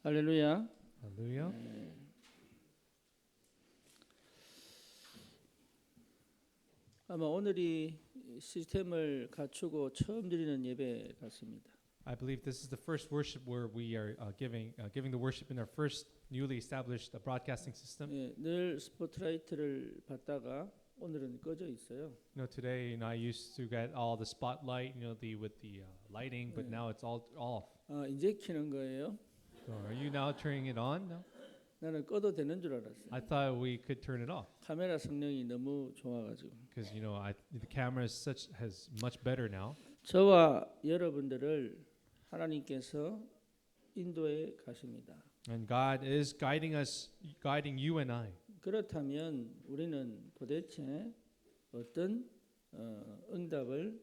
할렐루야. Hallelujah. 아마 오늘이 시스템을 갖추고 처음 드리는 예배 같습니다. I believe this is the first worship where we are giving the worship in our first newly established broadcasting system. 예, 늘 스포트라이트를 받다가 오늘은 꺼져 있어요. Today, I used to get all the spotlight, with the lighting, but now it's all off. 아, 이제 켜는 거예요? So are you now turning it on? No? 나는 꺼도 되는 줄 알았어요. I thought we could turn it off 카메라 성능이 너무 좋아가지고. because the camera has much better now. 저와 여러분들을 하나님께서 인도해 가십니다. And God is guiding you and I. 그렇다면 우리는 도대체 어떤 응답을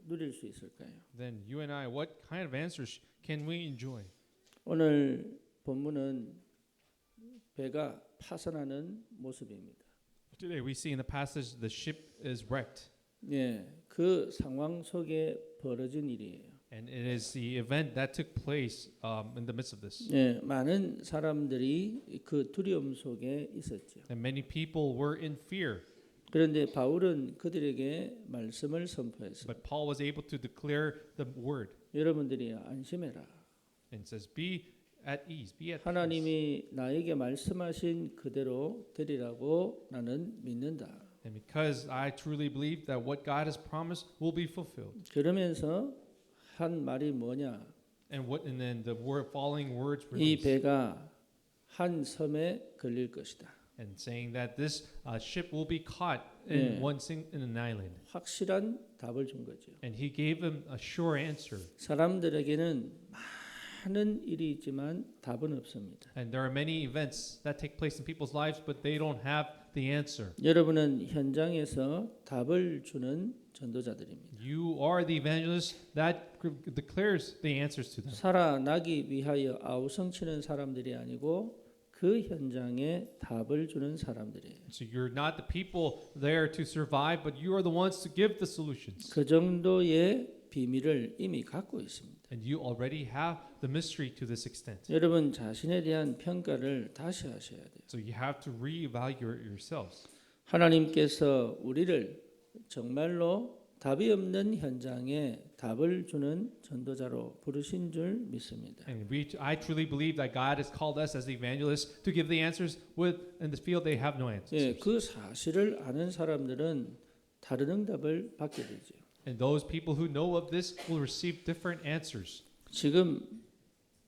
누릴 수 있을까요? Then you and I, what kind of answers can we enjoy? 오늘 본문은 배가 파손하는 모습입니다. Today we see in the passage the ship is wrecked. 예, 그 상황 속에 벌어진 일이에요. And it is the event that took place in the midst of this. 예, 많은 사람들이 그 두려움 속에 있었죠. And many people were in fear. 그런데 바울은 그들에게 말씀을 선포했어요. But Paul was able to declare the word. 여러분들이 안심해라. And says, be at ease, be at peace. 하나님이 나에게 말씀하신 그대로 되리라고 나는 믿는다. And because I truly believe that what God has promised will be fulfilled. 그러면서 한 말이 뭐냐? And then the following words were 이 these, 배가 한 섬에 걸릴 것이다. and saying that this ship will be caught in in an island. 확실한 답을 준 거죠. And he gave them a sure answer. 사람들에게는 많은 일이 있지만 답은 없습니다. And there are many events that take place in people's lives, but they don't have the answer. 여러분은 현장에서 답을 주는 전도자들입니다. You are the evangelist that declares the answers to them. 살아나기 위하여 아우성치는 사람들이 아니고 그 현장에 답을 주는 사람들이에요. So you're not the people there to survive, but you are the ones to give the solutions. 그 정도의 비밀을 이미 갖고 있습니다. And you already have the mystery to this extent. 여러분 자신에 대한 평가를 다시 하셔야 돼요. So you have to reevaluate yourselves. 하나님께서 우리를 정말로 답이 없는 현장에 답을 주는 전도자로 부르신 줄 믿습니다. And I truly believe that God has called us as the evangelists to give the answers in the field they have no answers. 예, 그 사실을 아는 사람들은 다른 응답을 받게 되죠. And those people who know of this will receive different answers. 지금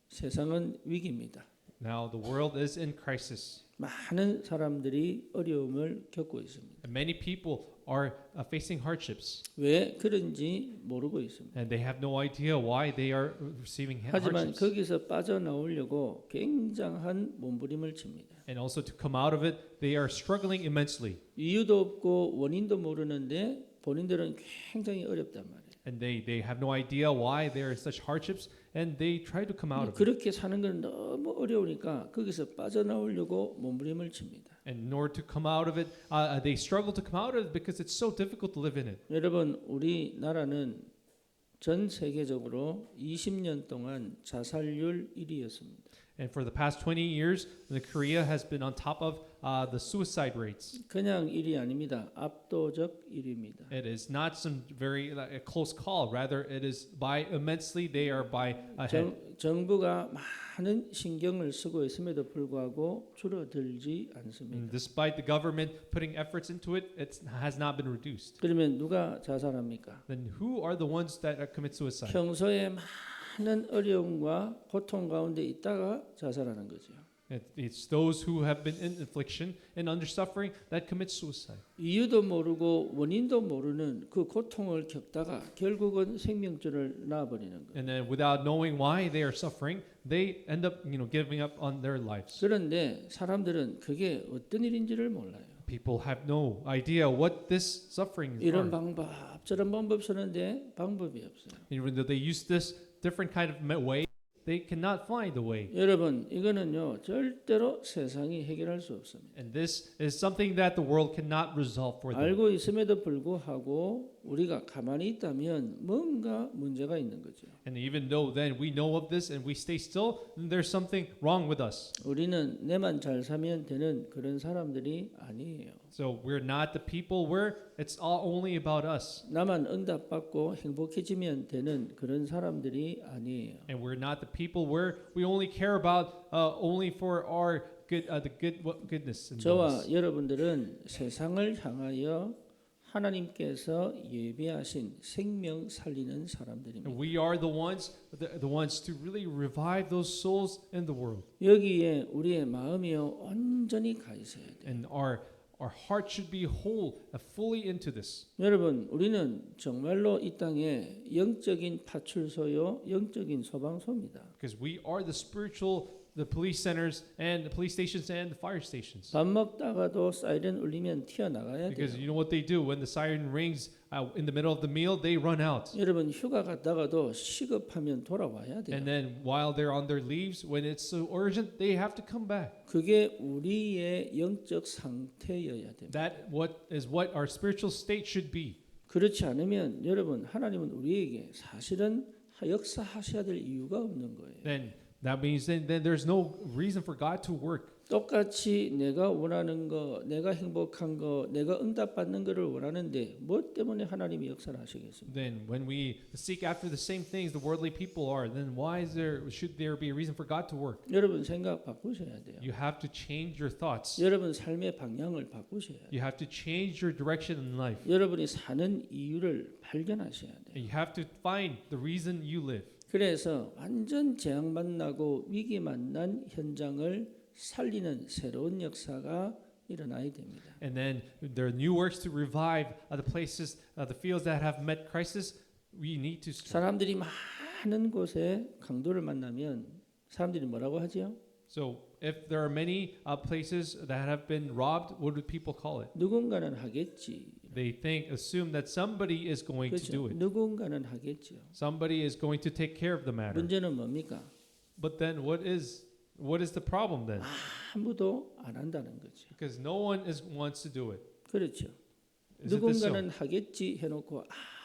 세상은 위기입니다. Now the world is in crisis. 많은 사람들이 어려움을 겪고 있습니다. And many people are facing hardships. 왜 그런지 모르고 있습니다. And they have no idea why they are receiving 하지만 hardships. 거기서 빠져나오려고 굉장한 몸부림을 칩니다. And also to come out of it, they are struggling immensely. 이유도 없고 원인도 모르는데 본인들은 굉장히 어렵단 말이에요. And they have no idea why there are such hardships, and they try to come out of it. 그렇게 사는 건 너무 어려우니까 거기서 빠져나오려고 몸부림을 칩니다. And in order to come out of it, they struggle to come out of it because it's so difficult to live in it. 여러분, 우리나라는 전 세계적으로 20년 동안 자살률 1위였습니다. And for the past 20 years, Korea has been on top of the suicide rates. 그냥 1위 아닙니다. 압도적 1위입니다. It is not some very close call. Rather, it is by immensely they are by ahead. 정부가 많은 신경을 쓰고 있음에도 불구하고 줄어들지 않습니다. And despite the government putting efforts into it, it has not been reduced. 그러면 누가 자살합니까? Then who are the ones that commit suicide? 평소에 많은 어려움과 고통 가운데 있다가 자살하는 거죠. It's those who have been in affliction and under suffering that commit suicide. 이유도 모르고 원인도 모르는 그 고통을 겪다가 결국은 생명줄을 놔버리는 거예요. And then without knowing why they are suffering, they end up, giving up on their lives. 그런데 사람들은 그게 어떤 일인지를 몰라요. People have no idea what this suffering is. 이런 방법 저런 방법 쓰는데 방법이 없어요. Even though they use this different kind of way, they cannot find the way. 여러분 이거는요 절대로 세상이 해결할 수 없습니다. And this is something that the world cannot resolve for them. 알고 있음에도 불구하고 우리가 가만히 있다면 뭔가 문제가 있는 거죠. And even though then we know of this and we stay still, then there's something wrong with us. 우리는 내만 잘 사면 되는 그런 사람들이 아니에요. So we're not the people where it's all only about us. 나만 응답받고 행복해지면 되는 그런 사람들이 아니에요. And we're not the people where we only care about only for our goodness and 저와 goodness. 여러분들은 세상을 향하여 하나님께서 예비하신 생명 살리는 사람들입니다. And we are the ones to really revive those souls in the world. 여기에 우리의 마음이요 온전히 가 있어야 돼요. And our heart should be whole, fully into this. 여러분, 우리는 정말로 이 땅에 영적인 파출소요, 영적인 소방서입니다. Because we are the police centers and the police stations and the fire stations. 밥 먹다가도 사이렌 울리면 튀어나가야 돼요. Because you know what they do when the siren rings in the middle of the meal, they run out. 여러분, 휴가 갔다가도 시급하면 돌아와야 돼요. And then while they're on their leaves, when it's so urgent, they have to come back. 그게 우리의 영적 상태여야 됩니다. That is what our spiritual state should be. 그렇지 않으면 여러분, 하나님은 우리에게 사실은 역사하셔야 될 이유가 없는 거예요. Then that means then there's no reason for God to work. 똑같이 내가 원하는 거, 내가 행복한 거, 내가 응답받는 거를 원하는데 뭐 때문에 하나님이 역사를 하시겠습니까? Then when we seek after the same things the worldly people are, then should there be a reason for God to work? 여러분 생각 바꾸셔야 돼요. You have to change your thoughts. 여러분 삶의 방향을 바꾸셔야 돼요. You have to change your direction in life. 여러분이 사는 이유를 발견하셔야 돼요. And you have to find the reason you live. 그래서 완전 재앙 만나고 위기 만난 현장을 살리는 새로운 역사가 일어나야 됩니다. And then there are new works to revive the places, the fields that have met crisis. We need to start. 사람들이 많은 곳에 강도를 만나면 사람들이 뭐라고 하죠? So if there are many places that have been robbed, what do people call it? 누군가는 하겠지. They assume that somebody is going to do 그렇죠. it. 누군가는 하겠죠. Somebody is going to take care of the matter. 문제는 뭡니까? But then what is the problem then? 아무도 안 한다는 거죠. Because no one wants to do it. 그렇죠. Isn't this so? 누군가는 하겠지 해놓고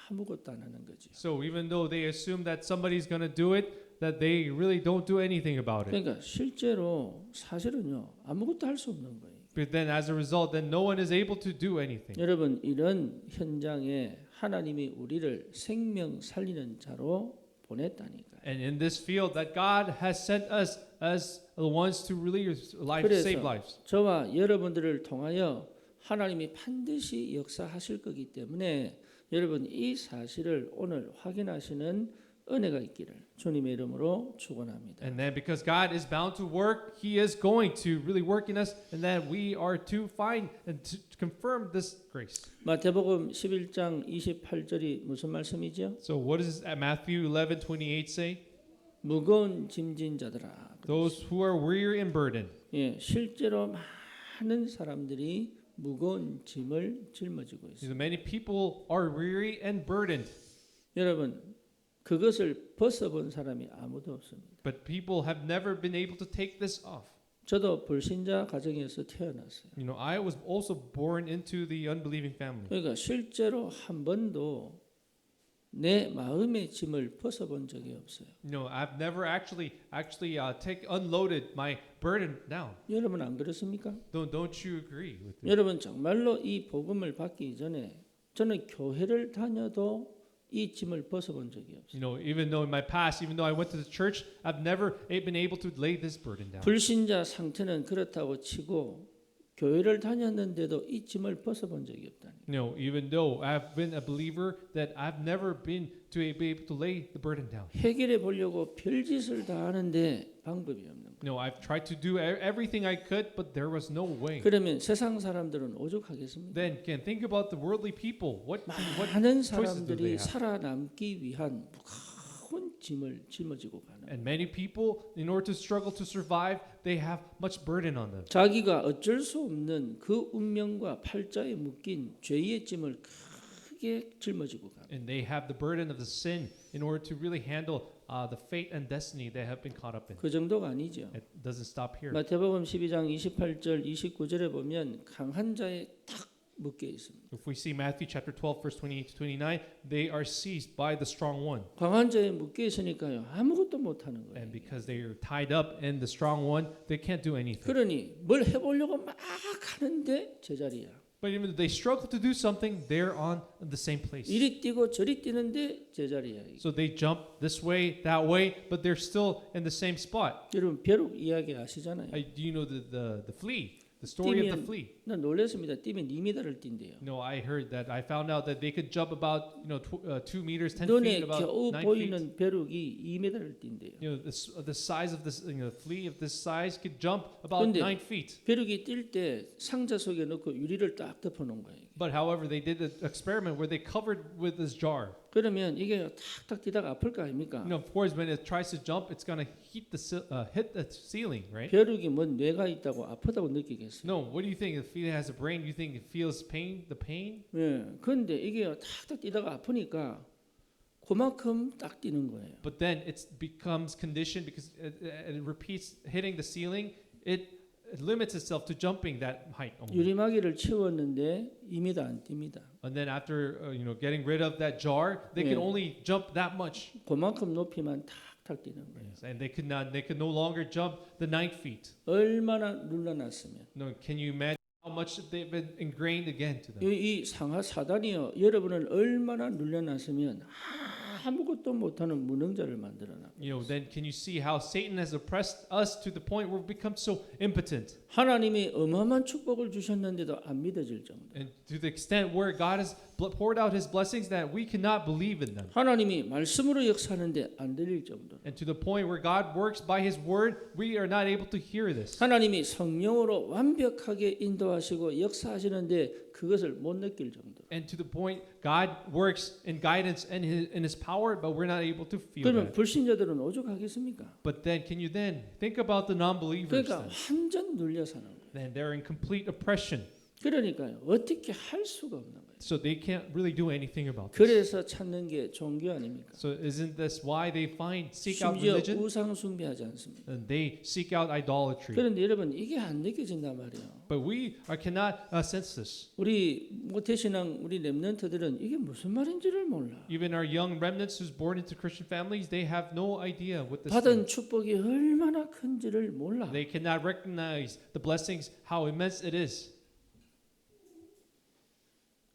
아무것도 안 하는 거죠. So even though they assume that somebody's going to do it, that they really don't do anything about it. 그러니까 실제로 사실은요 아무것도 할 수 없는 거예요. But then as a result, then no one is able to do anything. 여러분 이런 현장에 하나님이 우리를 생명 살리는 자로 보냈다니까요. And in this field that God has sent us as the ones to really save lives. 저와 여러분들을 통하여 하나님이 반드시 역사하실 거기 때문에 여러분 이 사실을 오늘 확인하시는 은혜가 있기를 주님의 이름으로 축원합니다. And then because God is bound to work, He is going to really work in us, and that we are to find and to confirm this grace. 마태복음 11장 28절이 무슨 말씀이죠? So what does Matthew 11:28 say? 무거운 짐진 자들아. Those who are weary and burdened. 예, 실제로 많은 사람들이 무거운 짐을 짊어지고 있습니다. Many people are weary and burdened. 여러분 그것을 벗어본 사람이 아무도 없습니다. But people have never been able to take this off. 저도 불신자 가정에서 태어났어요. You know, I was also born into the unbelieving family. 그러니까 실제로 한 번도 내 마음의 짐을 벗어본 적이 없어요. You know, I've never actually unloaded my burden down. 여러분 안 그렇습니까? Don't you agree with me? 여러분 정말로 이 복음을 받기 전에 저는 교회를 다녀도 이 짐을 벗어본 적이 없어요. You know, even though in my past, even though I went to the church, I've never been able to lay this burden down. 불신자 상태는 그렇다고 치고 교회를 다녔는데도 이 짐을 벗어본 적이 없다니. You know, even though I've been a believer, that I've never been to be able to lay the burden down. 해결해 보려고 별짓을 다 하는데 방법이 없는 거예요. You know, I've tried to do everything I could, but there was no way. 그러면 세상 사람들은 오죽하겠습니까? Then can think about the worldly people. What 많은 choices do they 사람들이 have? 살아남기 위한 무거운 짐을 짊어지고 가는. And many people, in order to struggle to survive, they have much burden on them. 자기가 어쩔 수 없는 그 운명과 팔자에 묶인 죄의 짐을 크게 짊어지고 가는. And they have the burden of the sin in order to really handle the fate and destiny they have been caught up in. 그 정도가 아니죠. It doesn't stop here. 마태복음 12장 28절 29절에 보면 강한 자의 탁 묶여 있습니다. If we see Matthew chapter 12, verse 28 to 29, they are seized by the strong one. 강한 자에 묶여 있으니까요. 아무것도 못 하는 거예요. And because they are tied up in the strong one, they can't do anything. 그러니 뭘 해보려고 막 하는데 제자리야. But even though they struggle to do something, they're on the same place. 이리 뛰고 저리 뛰는데 제자리야. So they jump this way, that way, but they're still in the same spot. 여러분 벼룩 이야기 아시잖아요. Do you know the flea? The story of the 뛰면 flea. 나 놀랐습니다. 뛰면 2m를 뛴대요. No, I heard that. I found out that they could jump about 2 meters, 10 눈에 feet, about 겨우 9 feet. 보이는 벼룩이 2m를 뛴대요. The size of this flea of this size could jump about 근데 9 feet. 벼룩이 뛸 때 상자 속에 넣고 유리를 딱 덮어놓은 거예요. But however, they did an experiment where they covered with this jar. 그러면 이게 탁탁 뛰다가 아플 거 아닙니까? Of course, when it tries to jump, it's gonna hit the ceiling, right? 벼룩이 뭔 뇌가 있다고 아프다고 느끼겠어요. No, what do you think? If it has a brain, you think it feels pain, the pain? 예, 그런데 이게 탁탁 뛰다가 아프니까 그만큼 딱 뛰는 거예요. But then it becomes conditioned because it repeats hitting the ceiling. It limits itself to jumping that height only. 유리마개를 채웠는데 2m 안 뜁니다. And then after getting rid of that jar, they can Yeah. only jump that much. 그만큼 높이만 탁탁 뛰는 거예요. And they could no longer jump the 9 feet. 얼마나 눌러놨으면 No, can you imagine how much they've been ingrained again to them? 이 상하 사단이요 여러분을 얼마나 눌려놨으면 아무것도 못하는 무능자를 만들어놔. Then can you see how Satan has oppressed us to the point where we become so impotent? 하나님이 어마어마한 축복을 주셨는데도 안 믿어질 정도. And to the extent where God has poured out his blessings that we cannot believe in them. 하나님이 말씀으로 역사하는데 안 들릴 정도. And to the point where God works by his word, we are not able to hear this. 하나님이 성령으로 완벽하게 인도하시고 역사하시는데 그것을 못 느낄 정도. And to the point God works in guidance and in his power, but we're not able to feel 그러면 that. 불신자들은 오죽하겠습니까? But then can you then think about the non-believers 그러니까 then? 완전 눌려 사는 거예요. Then they're in complete oppression. 그러니까요. 어떻게 할 수가 없는 거예요. So they can't really do anything about this. 그래서 찾는 게 종교 아닙니까? So isn't this why they seek out 심지어 religion? 우상 숭배하지 않습니다. And they seek out idolatry. 그런데 여러분 이게 안 느껴진단 말이에요. But we cannot sense this. 우리 모태신앙 우리 렘넌트들은 이게 무슨 말인지를 몰라. Even our young remnants who's born into Christian families, they have no idea what this 받은 means. 축복이 얼마나 큰지를 몰라. They cannot recognize the blessings, how immense it is.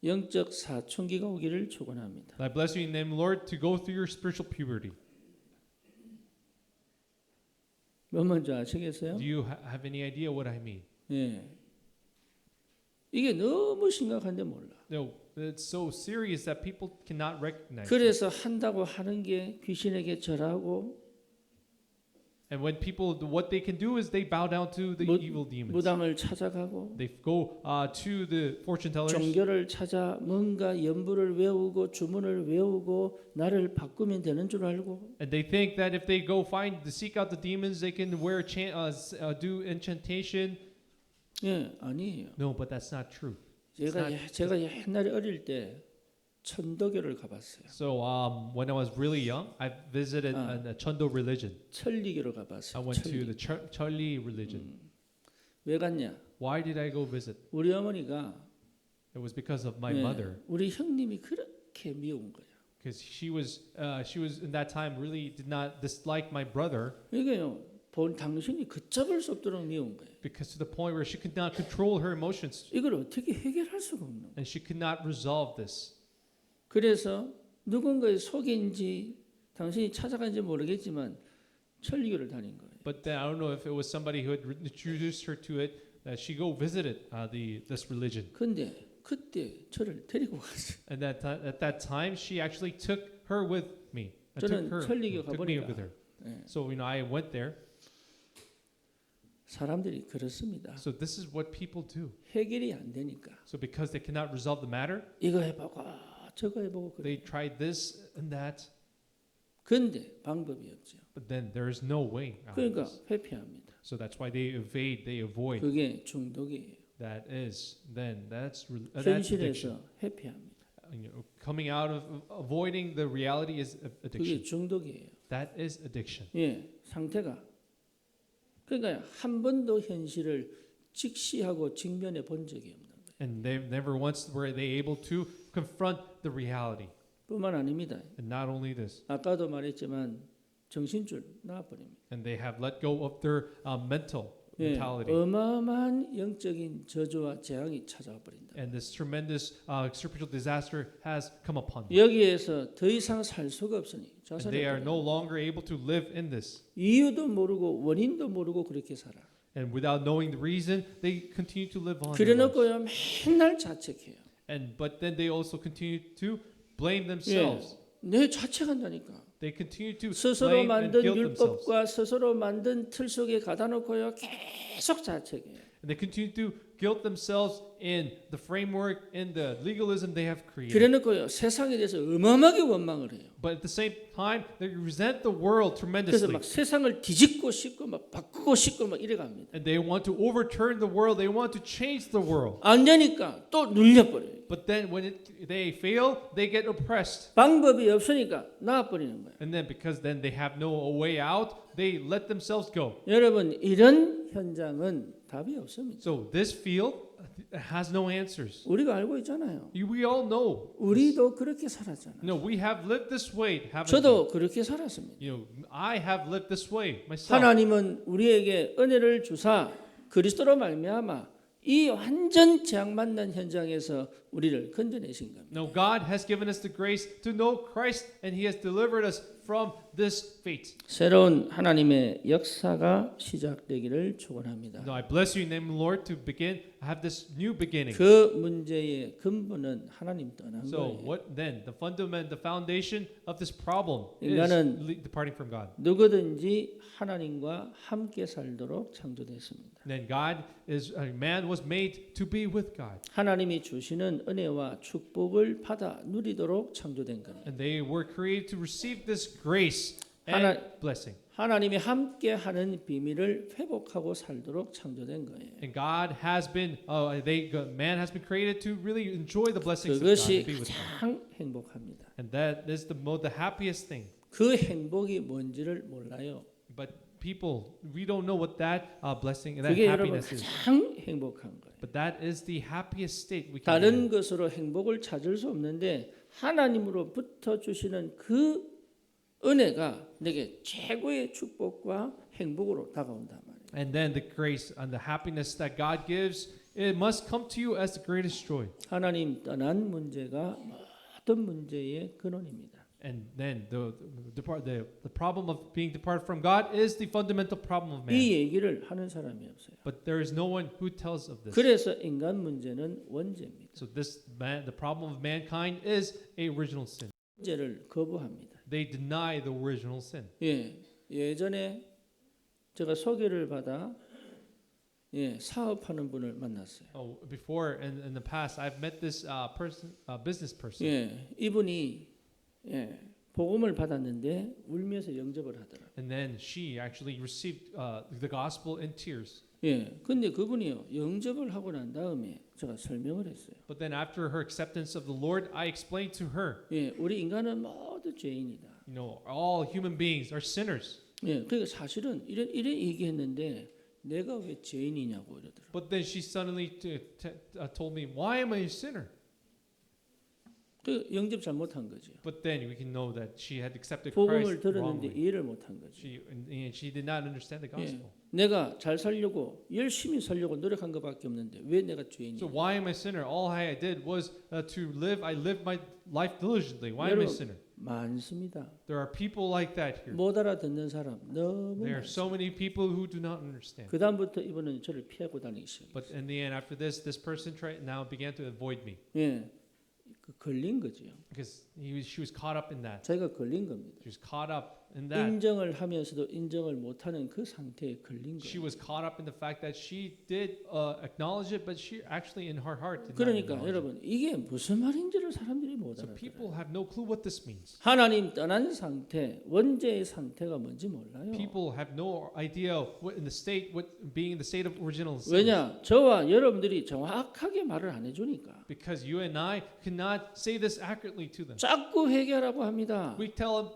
영적 사춘기가 오기를 축원합니다. I bless you in the name of the Lord to go through your spiritual puberty. 뭐 뭔지 아시겠어요? Do you have any idea what I mean? 예. 이게 너무 심각한데 몰라. No, it's so serious that people cannot recognize it. 그래서 한다고 하는 게 귀신에게 절하고 And when people, what they can do is they bow down to the evil demons. 무당을 찾아가고 They go to the fortune tellers. 종교를 찾아 뭔가 연부를 외우고 주문을 외우고 나를 바꾸면 되는 줄 알고 And they think that if they go seek out the demons, they can do enchantation. 예, 아니에요. No, but that's not true. 제가 옛날에 어릴 때 천도교를 가봤어요. So when I was really young, I visited a Chondo religion. 천리교를 I 가봤어요. went to the Charli religion. 왜 갔냐? Why did I go visit? 우리 어머니가 It was because of my 예, mother, 우리 형님이 그렇게 미운 거야. because she was in that time really did not dislike my brother, 이게요. 본 당신이 걷잡을 수 없도록 미운 거예요. because to the point where she could not control her emotions 이걸 어떻게 해결할 수가 없는 거예요. and she could not resolve this. 그래서 누군가의 속인지 당신이 찾아간지 모르겠지만 천리교를 다닌 거예요. But then I don't know if it was somebody who had introduced her to it that she go visited this religion. 근데 그때 저를 데리고 갔어요. And at that time, she actually took her with me. 저는 천리교 Took me 가보니까 with her. 예, So I went there. 사람들이 그렇습니다. So this is what people do. 해결이 안 되니까 So because they cannot resolve the matter, 이거 해보고 저거 해보고 그래. they tried this and that. 근데 방법이 없죠. But then there is no way out of 그러니까 this. 회피합니다. So that's why they evade, they avoid. 그게 중독이에요. That's addiction. 현실에서 회피합니다. Coming out of avoiding the reality is 그게 addiction. 중독이에요. That is addiction. 예, 상태가 그러니까 한 번도 현실을 직시하고 직면해 본 적이 없는 거예요. And they never once were they able to confront the reality. 뿐만 아닙니다. And not only this, 아까도 말했지만 정신줄 나와버립니다. and they have let go of their mental 예, mentality. 어마어마한 영적인 저주와 재앙이 찾아와 버린다. And this tremendous spiritual disaster has come upon them. 여기에서 더 이상 살 수가 없으니 And they are 자살해. no longer able to live in this. 이유도 모르고 원인도 모르고 그렇게 살아. And without knowing the reason, they continue to live on. their lives. 그래놓고요 맨날 자책해요. But then they also continue to blame themselves. 내 자책한다니까. They continue to 스스로 blame and 만든 guilt themselves. 율법과 스스로 만든 틀 속에 가다 놓고요 계속 자책해요. And they continue to guilt themselves in the framework, in the legalism they have created. 그래놓고요 세상에 대해서 어마어마하게 원망을 해요. But at the same time, they resent the world 그래서 tremendously. 막 세상을 뒤집고 싶고 막 바꾸고 싶고 막 이래갑니다. And they want to overturn the world. They want to change the world. 안 되니까 또 눌려버려요. But then when they fail, they get oppressed. 방법이 없으니까 나와버리는 거예요. And then because then they have no way out, they let themselves go. 여러분 이런 현장은 답이 없습니다. So this field has no answers. 우리가 알고 있잖아요. We all know. 우리도 그렇게 살았잖아요. No, we have lived this way, haven't 저도 그렇게 살았습니다. we? You know, I have lived this way myself. 하나님은 우리에게 은혜를 주사 그리스도로 말미암아 이 완전 재앙 만난 현장에서 우리를 건져내신 겁니다. No, God has given us the grace to know Christ, and He has delivered us from this fate. 새로운 하나님의 역사가 시작되기를 축원합니다. No, I bless you in the name of the Lord to begin, have this new beginning. 그 문제의 근본은 하나님 떠난 So 거예요. what then? The foundation of this problem 인간은 is departing from God. 누구든지 하나님과 함께 살도록 창조됐습니다. Then man was made to be with God. 하나님이 주시는 은혜와 축복을 받아 누리도록 창조된 겁니다. And they were created to receive this grace and 하나- blessing. 하나님이 함께 하는 비밀을 회복하고 살도록 창조된 거예요. And man has been created to really enjoy the blessings of God 그것이 and be with God. 가장 행복합니다. And that is the happiest thing. 그 행복이 뭔지를 몰라요. But people, we don't know what that blessing and that 그게 여러분 happiness is. 가장 행복한 거예요. But that is the happiest state we can be 다른 in. 것으로 행복을 찾을 수 없는데 하나님으로부터 주시는 그 은혜가 내게 최고의 축복과 행복으로 다가온단 말이에요. And then the grace and the happiness that God gives, it must come to you as the greatest joy. 하나님 떠난 문제가 모든 문제의 근원입니다. And then the problem of being departed from God is the fundamental problem of man. 이 얘기를 하는 사람이 없어요. But there is no one who tells of this. 그래서 인간 문제는 원죄입니다. So the problem of mankind is a original sin. 원죄를 거부합니다. They deny the original sin. 예전에 제가 소개를 받아 사업하는 분을 만났어요. Before in the past, I've met this business person. 이분이 복음을 받았는데 울면서 영접을 하더라. And then she actually received the gospel in tears. 근데 그분이요 영접을 하고 난 다음에 제가 설명을 했어요. But then after her acceptance of the Lord, I explained to her, 우리 인간은 모두 죄인이다. you know, all human beings are sinners. 그러니까 사실은 이런 얘기했는데 내가 왜 죄인이냐고 이러더라고요. But then she suddenly told me, why am I a sinner? 그 영접 잘못한 거죠. But then we can know that she had accepted 복음을 Christ 들었는데 wrongly. 이해를 못한 거죠. She did not understand the gospel. 내가 잘 살려고 열심히 살려고 노력한 것밖에 없는데 왜 내가 죄인이냐? So why am I a sinner? All I did was I lived my life diligently. Why am I a 여러분, sinner? 많습니다. There are people like that here. 못 알아듣는 사람 너무 There are 많습니다. so many people who do not understand. 그 다음부터 이분은 저를 피하고 다니기 시작했어요. But in the end, after this person now began to avoid me 그 걸린 거죠. because she was caught up in that. 자기가 걸린 겁니다. She was caught up in that. 인정을 하면서도 인정을 못하는 그 상태에 걸린 She 거예요. was caught up in the fact that she did acknowledge it, but she actually in her heart did not 그러니까 acknowledge it. 여러분 이게 무슨 말인지를 사람들이 못 So 알아들어요. people have no clue what this means. 하나님 떠난 상태, 원죄의 상태가 뭔지 몰라요. People have no idea what being in the state of original sin. 왜냐? 저와 여러분들이 정확하게 말을 안 해주니까. Because you and I cannot say this accurately to them. 자꾸 회개하라고 합니다. We tell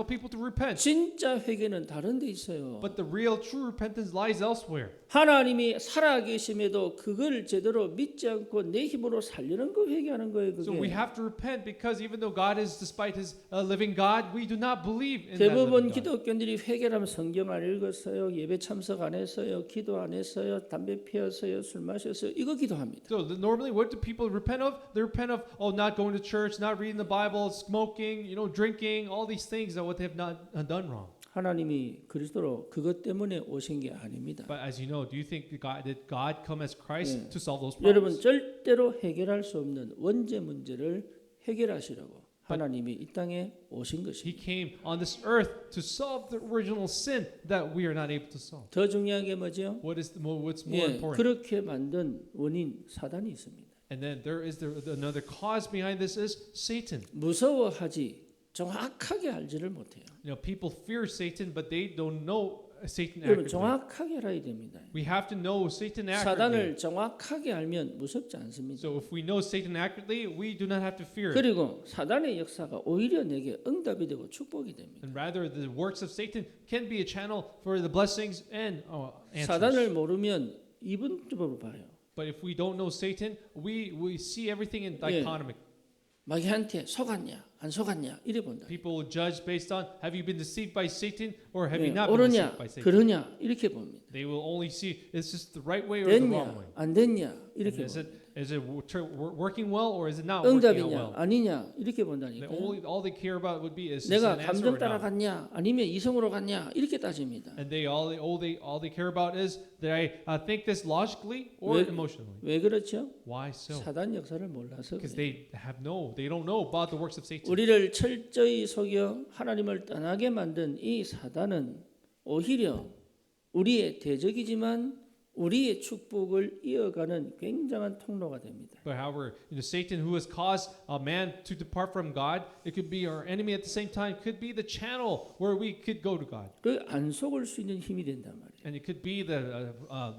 people to repent. repent. 진짜 회개는 다른 데 있어요. But the real true repentance lies elsewhere. 하나님이 살아계심에도 그걸 제대로 믿지 않고 내 힘으로 살려는 거 회개하는 거예요. So we 그게 have to repent because even though God is, despite His living God, we do not believe in that 대부분 living God. 기독교인들이 회개하면 성경 안 읽었어요, 예배 참석 안 했어요, 기도 안 했어요, 담배 피웠어요, 술 마셨어요. 이거 기도합니다. So normally, what do people repent of? They repent of not going to church, not reading the Bible, smoking, drinking, all these things are what they have not done wrong. 하나님이 그리스도로 그것 때문에 오신 게 아닙니다. But as you know, do you think did God come as Christ to solve those 여러분 problems? 절대로 해결할 수 없는 원죄 문제를 해결하시려고 하나님이 이 땅에 오신 He 것입니다. came on this earth to solve the original sin that we are not able to solve. 더 중요한 게 뭐죠? What's more important? 그렇게 만든 원인 사단이 있습니다. And then there is another cause behind this is Satan. 무서워하지 정확하게 알지를 못해요. People fear Satan, but they don't know Satan 여러분 accurately. 정확하게 알아야 됩니다. We have to know Satan accurately. 사단을 정확하게 알면 무섭지 않습니다. So if we know Satan accurately, we do not have to fear it. 그리고 사단의 역사가 오히려 내게 응답이 되고 축복이 됩니다. And rather, the works of Satan can be a channel for the blessings and 사단을 answers. 모르면 이분법으로 봐요. But if we don't know Satan, we see everything in Yeah. dichotomic. 마귀한테 속았냐 안 속았냐 이래 본다. People will judge based on have you been deceived by Satan or have you 예, not been 옳으냐 deceived by Satan. 그러냐 이렇게 봅니다. They will only see is this the right way or the wrong way. 됐냐 안 됐냐 And 이렇게 is 봅니다. it working well or is it not working out 응답이냐 well? 아니냐 이렇게 They 본다니까. all they care about would be is this 내가 an answer 감정 or not? 따라갔냐 아니면 이성으로 갔냐 이렇게 따집니다. And all they care about is did I think this logically or 왜- emotionally? 왜 그렇죠? Why so? 사단 역사를 몰라서 Because 그래요. they don't know about the works of Satan. 우리를 철저히 속여 하나님을 떠나게 만든 이 사단은 오히려 우리의 대적이지만 우리의 축복을 이어가는 굉장한 통로가 됩니다. But however, Satan, who has caused a man to depart from God, it could be our enemy at the same time. Could be the channel where we could go to God, 그 안 속을 수 있는 힘이 된단 말이에요. and it could be the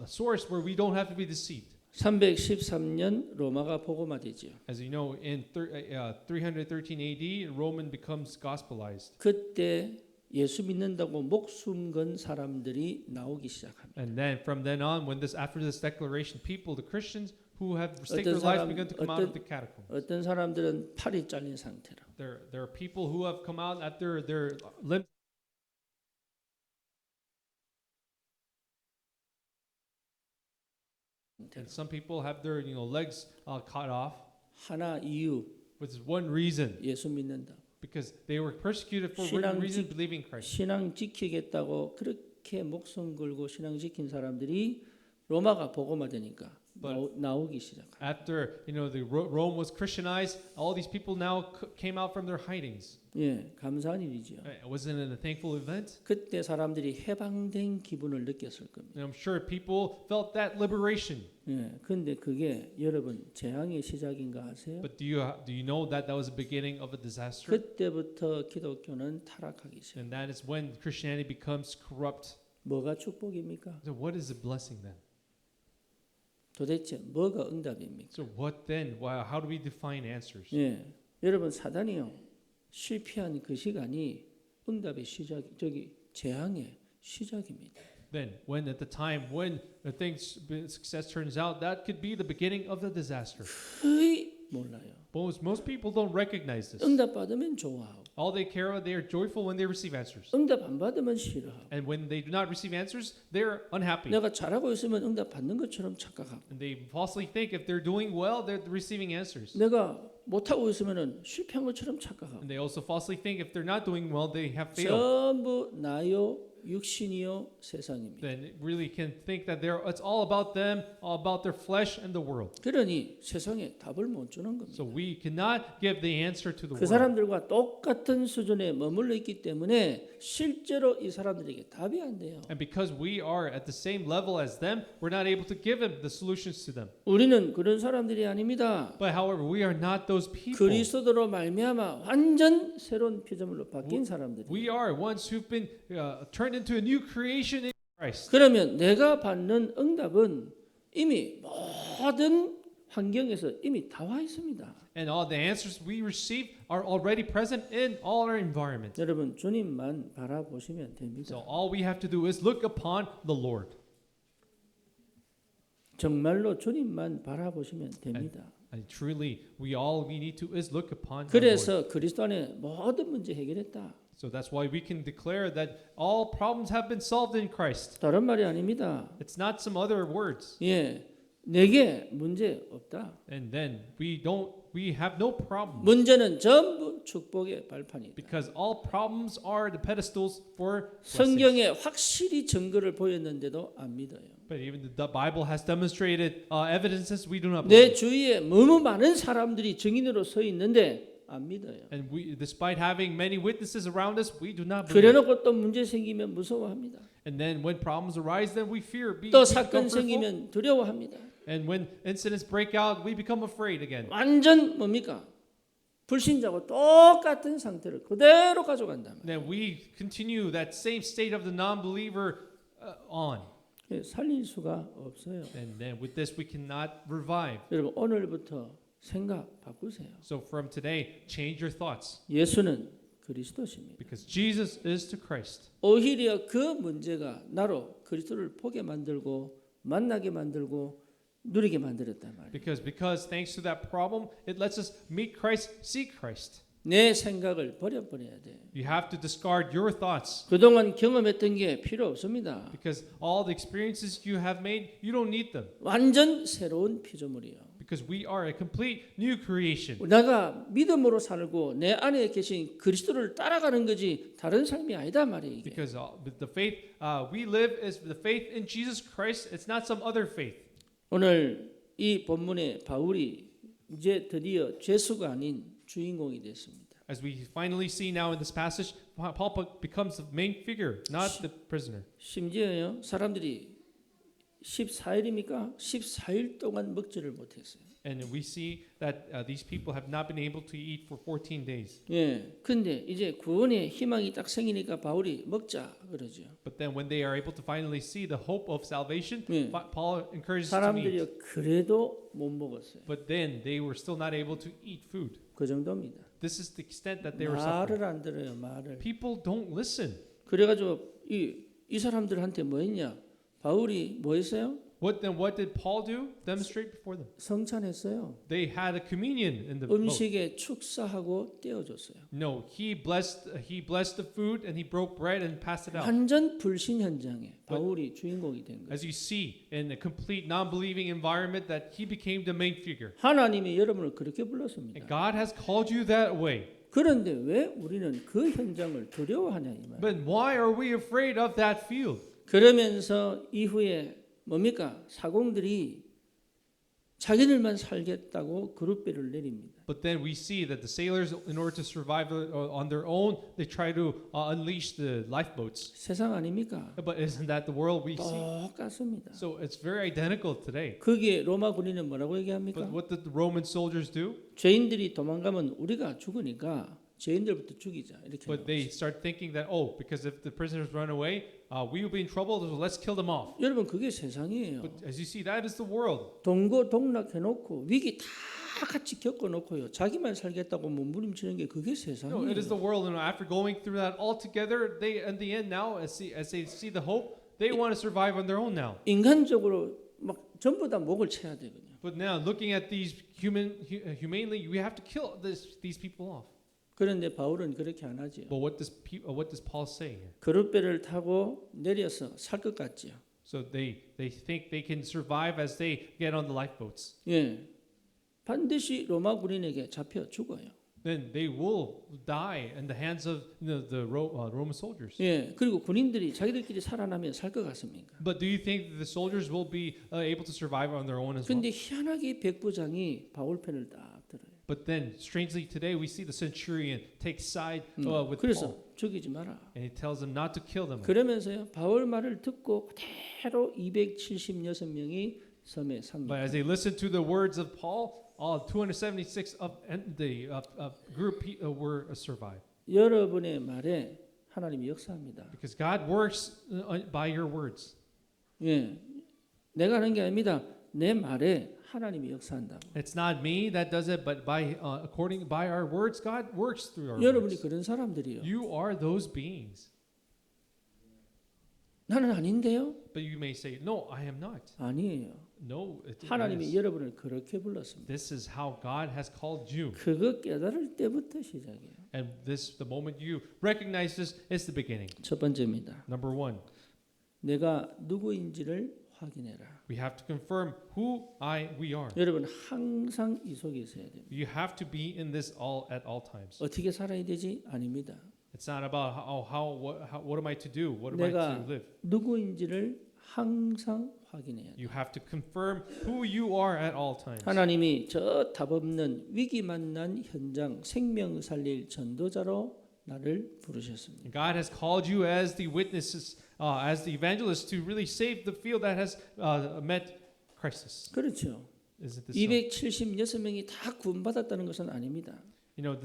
source where we don't have to be deceived. 313년 로마가 복음화되지요. As you know, in 313 AD, Roman becomes gospelized, 그때 예수 믿는다고 목숨 건 사람들이 나오기 시작합니다. and then from then on, after this declaration, the Christians who have staked 어떤 their lives 사람- begun to come out of the catacombs. 어떤 사람들은 팔이 잘린 상태로 There are people who have come out at their limbs. And some people have their legs cut off 하나 이유 with one reason, 예수 믿는다. because they were persecuted for 신앙 one reason, 지- believing Christ. 신앙 지키겠다고 그렇게 목숨 걸고 신앙 지킨 사람들이 로마가 복음화되니까 나오기 시작합니다. After Rome was Christianized, all these people now came out from their hidings. 예, 감사한 일이죠. Wasn't it a thankful event? 그때 사람들이 해방된 기분을 느꼈을 겁니다. And I'm sure people felt that liberation. 예, 근데 그게 여러분 재앙의 시작인가 아세요? But do you know that was the beginning of a disaster? 그때부터 기독교는 타락하기 시작. And that is when Christianity becomes corrupt. 뭐가 축복입니까? So what is a blessing then? 도대체 뭐가 응답입니까? So what then? How do we define answers? 예, 여러분 사단이요 실패한 그 시간이 응답의 시작, 재앙의 시작입니다. Then, at the time when success turns out, that could be the beginning of the disaster. 거의 몰라요. Most people don't recognize this. 응답 받으면 좋아하고, All they care about, they are joyful when they receive answers. 응답 안 받으면 싫어하고, And when they do not receive answers, they're unhappy. 내가 잘하고 있으면 응답 받는 것처럼 착각하고, And they falsely think if they're doing well, they're receiving answers. 내가 못하고 있으면 실패한 것처럼 착각하고, And they also falsely think if they're not doing well, they have failed. 전부 나요, 육신이요, 세상입니다. Then really can think that it's all about them, all about their flesh and the world. 그러니 세상에 답을 못 주는 겁니다. So we cannot give the answer to the 그 world. 사람들과 똑같은 수준에 머물러 있기 때문에 실제로 이 사람들에게 답이 안 돼요. And because we are at the same level as them, we're not able to give them the solutions to them. 우리는 그런 사람들이 아닙니다. But however, we are not those people. 그리스도로 말미암아 완전 새로운 피조물로 바뀐 사람들이. We are ones who've been turned into a new creation in Christ. 그러면 내가 받는 응답은 이미 모든 환경에서 이미 다 와 있습니다. And all the answers we receive are already present in all our environment. 여러분 주님만 바라보시면 됩니다. So all we have to do is look upon the Lord. 정말로 주님만 바라보시면 됩니다. And truly, we need to is look upon the Lord. 그래서 그리스도 안에 모든 문제 해결했다. So that's why we can declare that all problems have been solved in Christ. 다른 말이 아닙니다. It's not some other words. 예, 내게 문제 없다. And then we have no problem. 문제는 전부 축복의 발판이다. Because all problems are the pedestals for blessings. 성경에 확실히 증거를 보였는데도 안 믿어요. But even the Bible has demonstrated evidences we do not 내 believe. 주위에 너무 많은 사람들이 증인으로 서 있는데 안 믿어요. And we, despite having many witnesses around us, we do not believe. 그래놓고 또 문제 생기면 무서워합니다. And then when problems arise, then we fear. 또 we 사건 become fearful. 생기면 두려워합니다. And when incidents break out, we become afraid again. 완전 뭡니까? 불신자고 똑같은 상태를 그대로 가져간단 말이에요. Then we continue that same state of the non-believer on. 살릴 수가 없어요. And then with this, we cannot revive. 여러분 오늘부터 생각 바꾸세요. So from today, change your thoughts. 예수는 그리스도십니다. Because Jesus is to Christ. 오히려 그 문제가 나로 그리스도를 보게 만들고 만나게 만들고 누리게 만들었단 말이에요. Because thanks to that problem, it lets us meet Christ, see Christ. 내 생각을 버려버려야 돼. You have to discard your thoughts. 그동안 경험했던 게 필요 없습니다. Because all the experiences you have made, you don't need them. 완전 새로운 피조물이요. Because we are a complete new creation. 내가 믿음으로 살고 내 안에 계신 그리스도를 따라가는 거지 다른 삶이 아니다 말이에요. 이게. Because with the faith we live is the faith in Jesus Christ. It's not some other faith. 오늘 이 본문에 바울이 이제 드디어 죄수가 아닌 주인공이 됐습니다. As we finally see now in this passage, Paul becomes the main figure, not the prisoner. 심지어요 사람들이 14일입니까? 14일 동안 먹지를 못했어요. And we see that these people have not been able to eat for 14 days. 예, 근데 이제 구원의 희망이 딱 생기니까 바울이 먹자 그러죠. But then when they are able to finally see the hope of salvation, 예. Paul encourages them to eat. 사람들이 그래도 못 먹었어요. But then they were still not able to eat food. 그 정도입니다. This is the extent that they were suffering. 말을 안 들어요, 말을. People don't listen. 그래가지고 이 사람들한테 뭐 했냐? 바울이 뭐 했어요? What did Paul do? Demonstrate before them. 성찬했어요. They had a communion in the boat. 음식에 축사하고 떼어줬어요. No, he blessed the food and he broke bread and passed it out. 완전 불신 현장에 바울이 주인공이 된 거예요. As you see in a complete non-believing environment, that he became the main figure. 하나님이 여러분을 그렇게 불렀습니다. And God has called you that way. 그런데 왜 우리는 그 현장을 두려워하냐 이 말. But why are we afraid of that field? 그러면서 이후에 뭡니까? 사공들이 자기들만 살겠다고 그룹배를 내립니다. But then we see that the sailors, in order to survive on their own, they try to unleash the lifeboats. 세상 아닙니까? But isn't that the world we see? 똑같습니다. So it's very identical today. 거기에 로마 군인은 뭐라고 But 얘기합니까? what did the Roman soldiers do? 죄인들이 도망가면 우리가 죽으니까 죄인들부터 죽이자 이렇게. But they start thinking that, because if the prisoners run away, we will be in trouble, so let's kill them off. 여러분 그게 세상이에요. But as you see, that is the world. 동고동락해놓고 위기 다 같이 겪어놓고요. 자기만 살겠다고 몸부림치는 게 그게 No, 세상이에요. it is the world, and after going through that all together, they, in the end now, as they see the hope, they want to survive on their own now. 인간적으로 막 전부 다 목을 쳐야 되거든요. But now, looking at these humanely, we have to kill these people off. 그런데 바울은 그렇게 안 하지요. But what does Paul say here? 그릇배를 타고 내려서 살 것 같지요. So they think they can survive as they get on the lifeboats. 예, 반드시 로마 군인에게 잡혀 죽어요. Then they will die in the hands of the Roman soldiers. 예, 그리고 군인들이 자기들끼리 살아나면 살 것 같습니까? But do you think that the soldiers will be able to survive on their own as well? 근데 희한하게 백부장이 바울 편을 딱 들어요. But then, strangely today, we see the centurion take side with 그래서 Paul, 죽이지 마라. and he tells them not to kill them. 그러면서요 바울 말을 듣고 그대로 276명이 섬에 But 상륙. as they listen to the words of Paul, all 276 of the group were survived. 여러분의 말에 하나님이 역사합니다. Because God works by your words. 예, 내가 하는 게 아닙니다. 내 말에 하나님이 역사한다고. It's not me that does it, but by our words, God works through our 여러분이 words. 그런 사람들이요. You are those beings. 나는 아닌데요? But you may say, no, I am not. 아니에요. No, it 하나님이 is. 여러분을 그렇게 불렀습니다. This is how God has called you. 그거 깨달을 때부터 시작이에요. And the moment you recognize this, is the beginning. 첫 번째입니다. Number one, 내가 누구인지를 확인해라. we have to confirm who we are. 여러분 항상 이 속에 있어야 됩니다. You have to be in this at all times. 어떻게 살아야 되지? 아닙니다. It's not about what am I to do? What am I 내가 to live? 누구인지를 항상 확인해야 돼. You have to confirm who you are at all times. 하나님이 저 답 없는 위기 만난 현장 생명 살릴 전도자로 나를 부르셨습니다. God has called you as the witnesses, as the evangelists, to really save the field that has met crisis. 그렇죠. Isn't this so? 276명이 다 구원받았다는 것은 아닙니다. You know,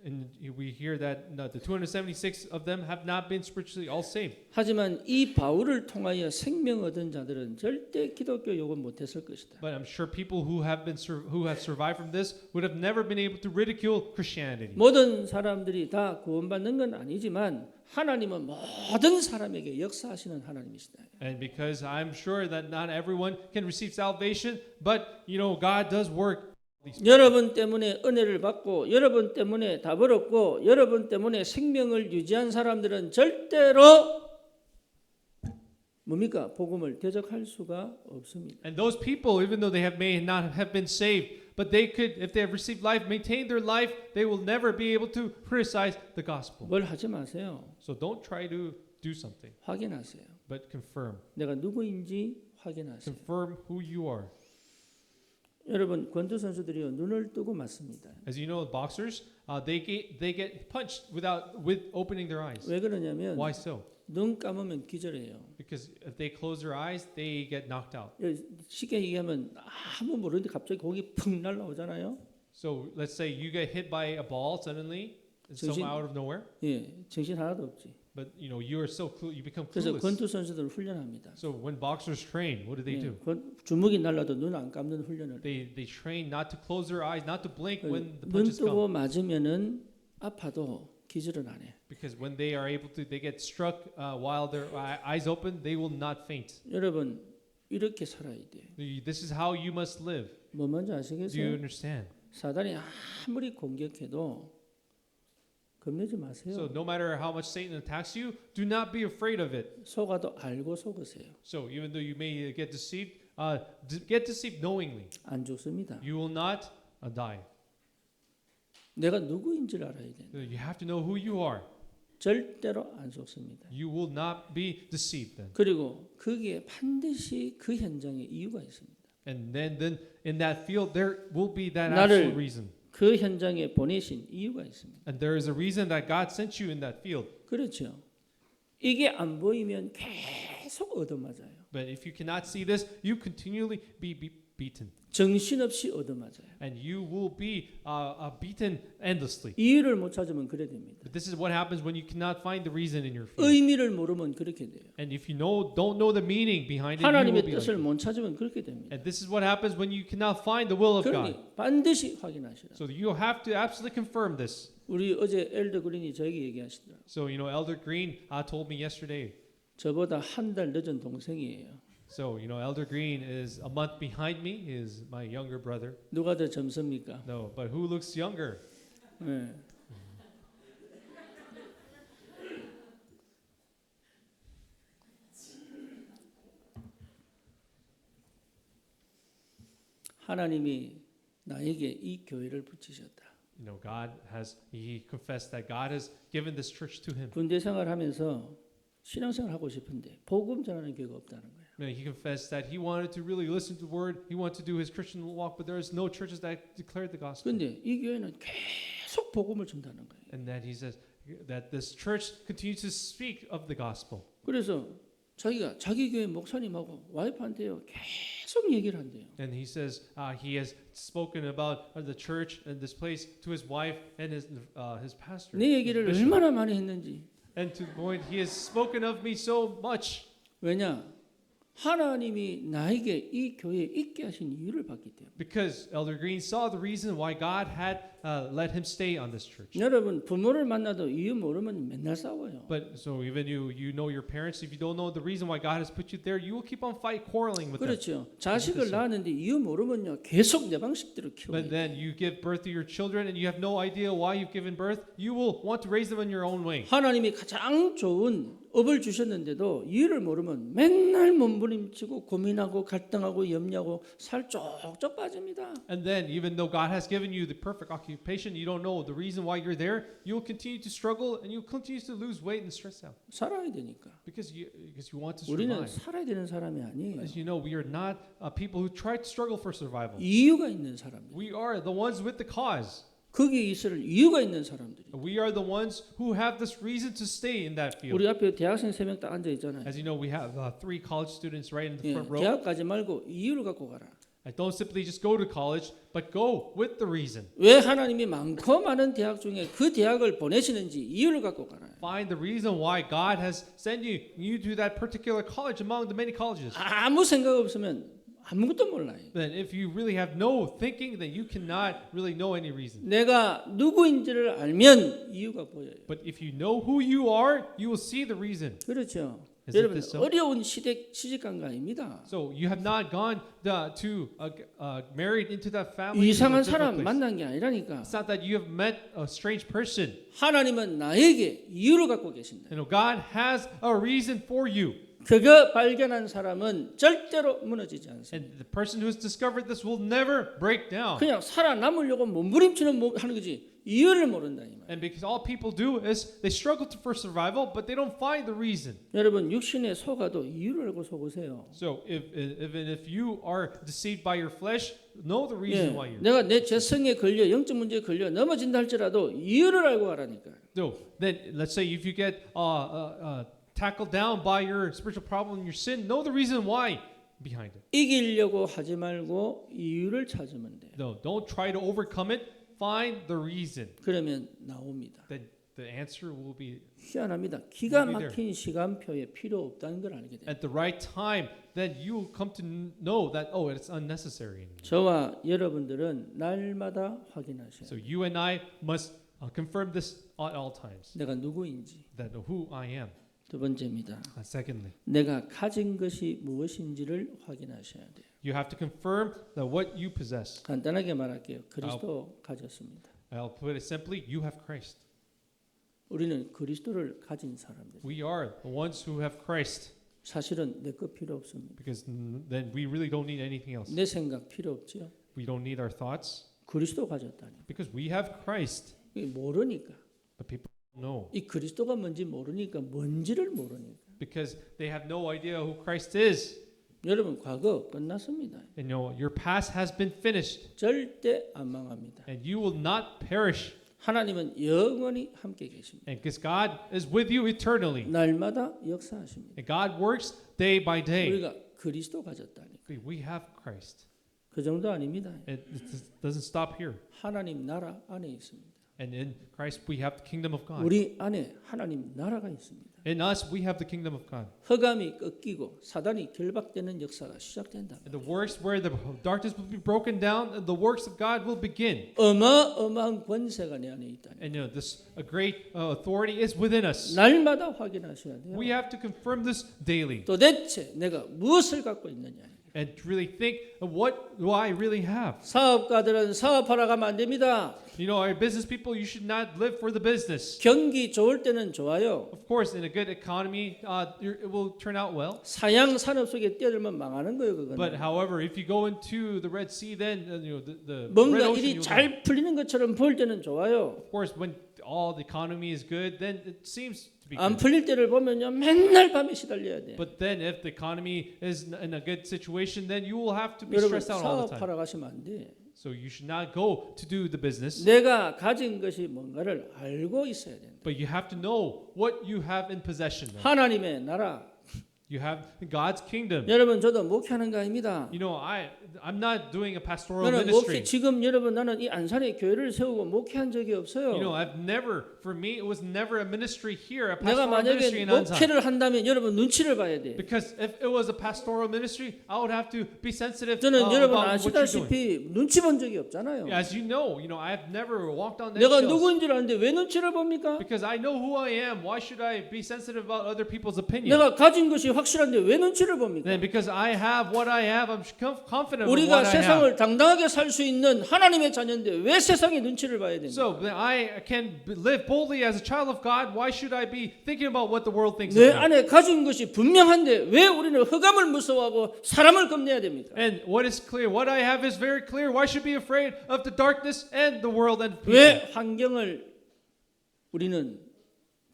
and we hear that the 276 of them have not been spiritually all saved. 하지만 이 바울을 통하여 생명 얻은 자들은 절대 기독교 욕은 못했을 것이다. But I'm sure people who have survived from this would have never been able to ridicule Christianity. 모든 사람들이 다 구원받는 건 아니지만 하나님은 모든 사람에게 역사하시는 하나님이시다. And because I'm sure that not everyone can receive salvation, but you know God does work. 여러분 때문에 은혜를 받고 여러분 때문에 답을 얻고 여러분 때문에 생명을 유지한 사람들은 절대로 뭡니까? 복음을 대적할 수가 없습니다. And those people, even though they may not have been saved, but they could, if they have received life, maintain their life, they will never be able to criticize the gospel. 뭘 하지 마세요. So don't try to do something, 확인하세요. but confirm. 내가 누구인지 확인하세요. Confirm who you are. 여러분 권투 선수들이요 눈을 뜨고 맞습니다. As you know, boxers, they get punched with opening their eyes. 왜 그러냐면 Why so? 눈 감으면 기절해요. Because if they close their eyes, they get knocked out. 쉽게 얘기하면 아무 모르는데 갑자기 공이 푹 날라오잖아요. So let's say you get hit by a ball suddenly, 정신- out of nowhere, 예, 정신 하나도 없지. but you know you are so you become 그래서 clueless. 권투 선수들을 훈련합니다. So when boxers train, what do they do? 주먹이 날라도 눈 안 감는 훈련을. They train not to close their eyes, not to blink when the 눈 punches come. 뜨고 맞으면은 아파도 기절은 안 해. Because when they are able to, they get struck while their eyes open, they will not faint. 여러분 이렇게 살아야 돼. This is how you must live. 뭐 뭔지 Do you 아시겠어요? understand? 사단이 아무리 공격해도 겁내지 So 마세요. no matter how much Satan attacks you, do not be afraid of it. 속아도 알고 속으세요. So even though you may get deceived knowingly. 안 죽습니다. You will not die. 내가 누구인지를 알아야 돼. You have to know who you are. 절대로 안 속습니다. You will not be deceived then. 그리고 거기에 반드시 그 현장에 이유가 있습니다. And then in that field there will be that 나를- absolute reason. 그 현장에 보내신 이유가 있습니다. And there is a reason that God sent you in that field. 그렇죠. 이게 안 보이면 계속 얻어맞아요. But if you cannot see this, you continually be beaten. 정신없이 얻어맞아요. And you will be beaten endlessly. 이유를 못 찾으면 그래 됩니다. But this is what happens when you cannot find the reason in your field. 의미를 모르면 그렇게 돼요. And if you don't know the meaning behind it, you will 하나님의 be like 뜻을 this. 못 찾으면 그렇게 됩니다. And this is what happens when you cannot find the will of God. 그러니 반드시 확인하시라. So you have to absolutely confirm this. 우리 어제 엘더 그린이 저에게 얘기하시더라. So you know, Elder Green told me yesterday. 저보다 한 달 늦은 동생이에요. So you know, Elder Green is a month behind me. He is my younger brother. 누가 더 젊습니까? No, but who looks younger? 네. 하나님이 나에게 이 교회를 붙이셨다. You know, he confessed that God has given this church to him. 군대 생활하면서 신앙생활 하고 싶은데 복음 전하는 교회가 없다는 거예요. You know, he confessed that he wanted to really listen to the word. He wanted to do his Christian walk, but there is no churches that declared the gospel. 근데 이 교회는 계속 복음을 전다는 거예요. And that he says that this church continues to speak of the gospel. 그래서 자기가 자기 교회 목사님하고 와이프한테요 계속 얘기를 한대요. And he says he has spoken about the church and this place to his wife and his pastor. 내 얘기를 his bishop. 얼마나 많이 했는지. And to the point, he has spoken of me so much. 왜냐? 하나님이 나에게 이 교회에 있게 하신 이유를 봤기 때문에. Because Elder Green saw the reason why God had let him stay on this church. 여러분 부모를 만나도 이유 모르면 맨날 싸워요. But so even you know your parents, if you don't know the reason why God has put you there, you will keep on quarreling with them. 그렇죠. 자식을 낳았는데 이유 모르면요 계속 내 방식대로 But 키워요. then you give birth to your children and you have no idea why you've given birth, you will want to raise them in your own way. 하나님이 가장 좋은 업을 주셨는데도 이유를 모르면 맨날 몸부림치고 고민하고 갈등하고 염려하고 살 쪽쪽 빠집니다. And then even though God has given you the perfect occupation, you don't know the reason why you're there, you'll continue to struggle and you'll continue to lose weight and stress out 살아야 되니까. because you want to 우리는 survive. 살아야 되는 사람이 아니에요. As you know, we are not people who try to struggle for survival. 이유가 있는 사람들. We are the ones with the cause. 거기에 있을 이유가 있는 사람들이. We are the ones who have this reason to stay in that field. 우리 앞에 대학생 3명 딱 앉아 있잖아요. As you know, we have 3 college students right in the 예, front row. 대학 가지 말고 이유를 갖고 가라. Don't simply just go to college, but go with the reason. 왜 하나님이 많고 많은 대학 중에 그 대학을 보내시는지 이유를 갖고 가라. Find the reason why God has sent you to that particular college among the many colleges. 아무 생각 없으면 아무것도 몰라요. Then if you really have no thinking, then you cannot really know any reason. 내가 누구인지를 알면 이유가 보여요. But if you know who you are, you will see the reason. 그렇죠. Is it 여러분 this so? 어려운 시집간 거 아닙니다. So you have not gone married into that family. 이상한 in a different 사람 place. 만난 게 아니라니까. It's not that you have met a strange person. 하나님은 나에게 이유를 갖고 계신다. You know, God has a reason for you. 그거 발견한 사람은 절대로 무너지지 않습니다. And the person who has discovered this will never break down. 그냥 살아남으려고 몸부림치는 하는 거지 이유를 모른다 이 말. And because all people do is they struggle for survival, but they don't find the reason. 여러분 육신에 속아도 이유를 알고 속으세요. So even if you are deceived by your flesh, know the reason why you're. 내가 내 재성에 걸려 영적 문제에 걸려 넘어진다 할지라도 이유를 알고 가라니까. So then, let's say if you get tackled down by your spiritual problem and your sin, know the reason why behind it. 이기려고 하지 말고 이유를 찾으면 돼. No, don't try to overcome it. Find the reason. 그러면 나옵니다. Then the answer will be 희한합니다. 기가 Maybe 막힌 시간표에 필요 없다는 걸 알게 돼요. at the right time. Then you will come to know that it's unnecessary anymore. 저와 여러분들은 날마다 확인하셔야 So 돼요. you and I must confirm this at all times. 내가 누구인지. That who I am. 두 번째입니다. Secondly, 내가 가진 것이 무엇인지를 확인하셔야 돼요. you have to confirm that what you possess. 간단하게 말할게요. 그리스도 가졌습니다. I'll put it simply: you have Christ. 우리는 그리스도를 가진 사람들. We are the ones who have Christ. 사실은 내 거 필요 없습니다. Because then we really don't need anything else. 내 생각 필요 없지요. We don't need our thoughts 그리스도 가졌다니. because we have Christ. 이게 모르니까. But people don't know 이 그리스도가 뭔지 모르니까 뭔지를 모르니까. because they have no idea who Christ is. 여러분 과거 끝났습니다. And your past has been finished, 절대 안 망합니다. and you will not perish. 하나님은 영원히 함께 계십니다. And because God is with you eternally, 날마다 역사하십니다. and God works day by day. 우리가 그리스도 가졌다니. We have Christ. 그 정도 아닙니다. It doesn't stop here. 하나님 나라 안에 있습니다. And in Christ we have the kingdom of God. 우리 안에 하나님 나라가 있습니다. In us we have the kingdom of God. 흑암이 꺾이고 사단이 결박되는 역사가 시작된다. And the works where the darkness will be broken down, and the works of God will begin. 어마어마한 권세가 내 안에 있다. And this a great authority is within us. 날마다 확인하셔야 돼요. We have to confirm this daily 도대체 내가 무엇을 갖고 있느냐. and really think of what do I really have. 사업가들은 사업하러 가면 안 됩니다. You know, our business people, you should not live for the business. 경기 좋을 때는 좋아요. Of course, in a good economy, it will turn out well. 사양 산업 속에 뛰어들면 망하는 거예요, But 그거는. however, if you go into the Red Sea, then the Red 뭔가 Ocean, 일이 you'll die. 잘 풀리는 것처럼 보일 때는 좋아요. Of course, when all the economy is good, then it seems to be 안 good. 풀릴 때를 보면요, 맨날 밤에 시달려야 돼. But then, if the economy is in a good situation, then you will have to be 여러분 stressed out all the time. 사업하러 가시면 안 돼. So you should not go to do the business, 내가 가진 것이 뭔가를 알고 있어야 된다. but you have to know what you have in possession. Now. 하나님의 나라. You have God's kingdom. 여러분 저도 목회하는 거 아닙니다. You know, I'm not doing a pastoral 나는 ministry. 목회 지금 여러분 나는 이 안산에 교회를 세우고 목회한 적이 없어요. You know, I've never for me, it was never a ministry here, a 내가 pastoral ministry 만약에 in Ansan. 목회를 한다면 여러분 눈치를 봐야 돼. Because if it was a pastoral ministry, I would have to be sensitive 저는 여러분 about what you're doing. 아시다시피 눈치 본 적이 없잖아요. As you know, I've never walked on 내가 eggshells. 누구인 줄 아는데 왜 눈치를 봅니까? Because I know who I am. Why should I be sensitive about other people's opinion? 내가 가진 것이 확실한데 왜 눈치를 봅니까? Then because I have what I have, I'm confident of 우리가 what I have. 세상을 당당하게 살 수 있는 하나님의 자녀인데 왜 세상의 눈치를 봐야 됩니까? So then I can live boldly as a child of God. Why should I be thinking about what the world thinks 내 of me? 안에 가진 것이 분명한데 왜 우리는 흑암을 무서워하고 사람을 겁내야 됩니까? And what is clear, what I have is very clear. Why should we be afraid of the darkness and the world and people? 왜 환경을 우리는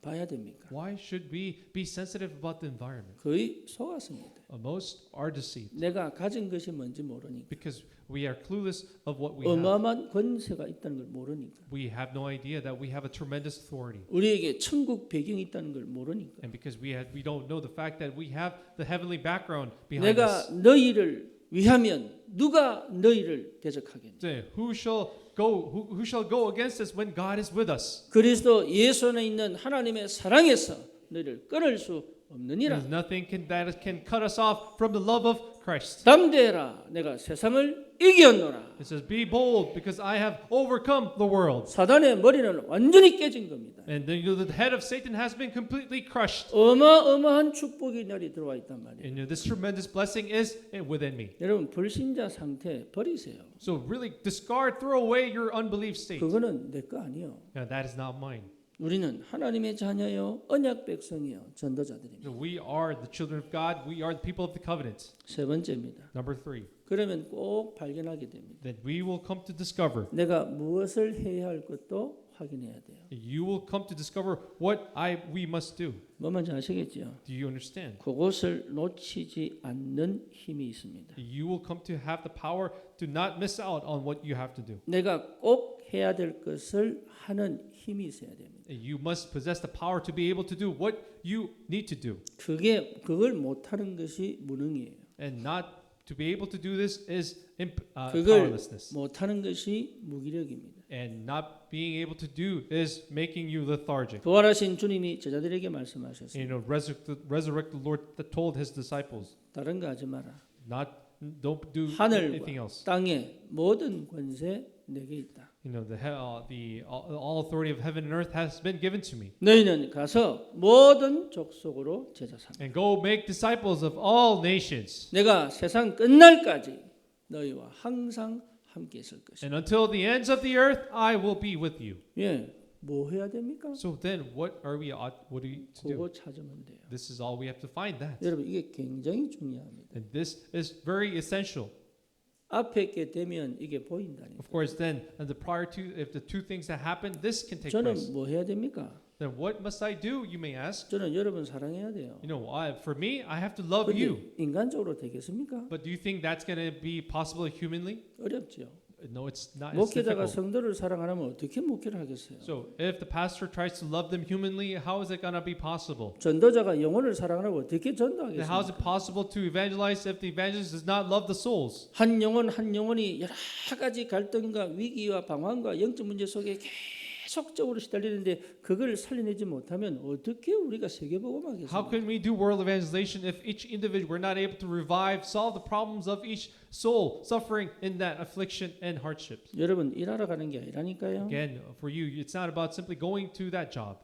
봐야 됩니까? Why should we be sensitive about the environment? 거의 속았습니다. Most are deceived 내가 가진 것이 뭔지 모르니까. because we are clueless of what we have. 어마어마한 권세가 있다는 걸 모르니까. We have no idea that we have a tremendous authority. 우리에게 천국 배경이 있다는 걸 모르니까. And because we don't know the fact that we have the heavenly background behind 내가 us. 너희를 위하면 누가 너희를 대적하겠냐? Who shall go against us when God is with us? 그리스도 예수 안에 있는 하나님의 사랑에서 너희를 끊을 수 없느니라. There's nothing that can cut us off from the love of Christ. 담대해라. 내가 세상을 이겼노라. It says, "Be bold, because I have overcome the world." 사단의 머리는 완전히 깨진 겁니다. And the head of Satan has been completely crushed. 어마어마한 축복이 날이 들어와 있단 말이에요. And this tremendous blessing is within me. 여러분 불신자 상태 버리세요. So really discard, throw away your unbelief state. 그거는 내 거 아니요. That is not mine. 우리는 하나님의 자녀요, 언약 백성이요, 전도자들입니다. So we are the children of God. We are the people of the covenant. 세 번째입니다. Number 3. 그러면 꼭 발견하게 됩니다. That we will come to discover. 내가 무엇을 해야 할 것도 확인해야 돼요. You will come to discover what we must do. 뭐 뭔지 아시겠죠? Do you understand? 그것을 놓치지 않는 힘이 있습니다. You will come to have the power to not miss out on what you have to do. 내가 꼭 해야 될 것을 하는 힘이 있어야 됩니다. You must possess the power to be able to do what you need to do. 그걸 못하는 것이 무능이에요. And not to be able to do this is 그걸 powerlessness. 못하는 것이 무기력입니다. And not being able to do is making you lethargic. 부활하신 주님이 제자들에게 말씀하셨습니다. Resurrected Lord that told his disciples, 다른 거 하지 마라. don't do anything 하늘과 else. 땅의 모든 권세 내게 있다. All authority of heaven and earth has been given to me. 너희는 가서 모든 족속으로 제자 삼아. And go make disciples of all nations. 내가 세상 끝날까지 너희와 항상 함께 있을 것이다. And until the ends of the earth, I will be with you. 예, 뭐 해야 됩니까? So then, what are we to do? 그거 찾으면 돼요. This is all we have to find that. 여러분 이게 굉장히 중요합니다. And this is very essential. 앞에 있게 되면 이게 보인다니까. Of course, then, if the two things that happen, this can take 저는 place. 뭐 해야 됩니까? Then what must I do? You may ask. 저는 여러분 사랑해야 돼요. For me, I have to love you. 근데 인간적으로 되겠습니까? But do you think that's going to be possible humanly? 어렵죠. No, it's not. It's 목회자가 difficult. 성도를 사랑하면 어떻게 목회를 하겠어요? So if the pastor tries to love them humanly, how is it going to be possible? 전도자가 영혼을 사랑하면 어떻게 Then how is 전도하겠습니까? it possible to evangelize if the evangelist does not love the souls? 한 영혼이 여러 가지 갈등과 위기와 방황과 영적 문제 속에 계속적으로 시달리는데 그걸 살려내지 못하면 어떻게 우리가 How 세계복음하겠습니까? can we do world evangelization if each individual we're not able to solve the problems of each soul suffering in that affliction and hardships? 여러분 일하러 가는 게 아니라니까요. Again, for you, it's not about simply going to that job.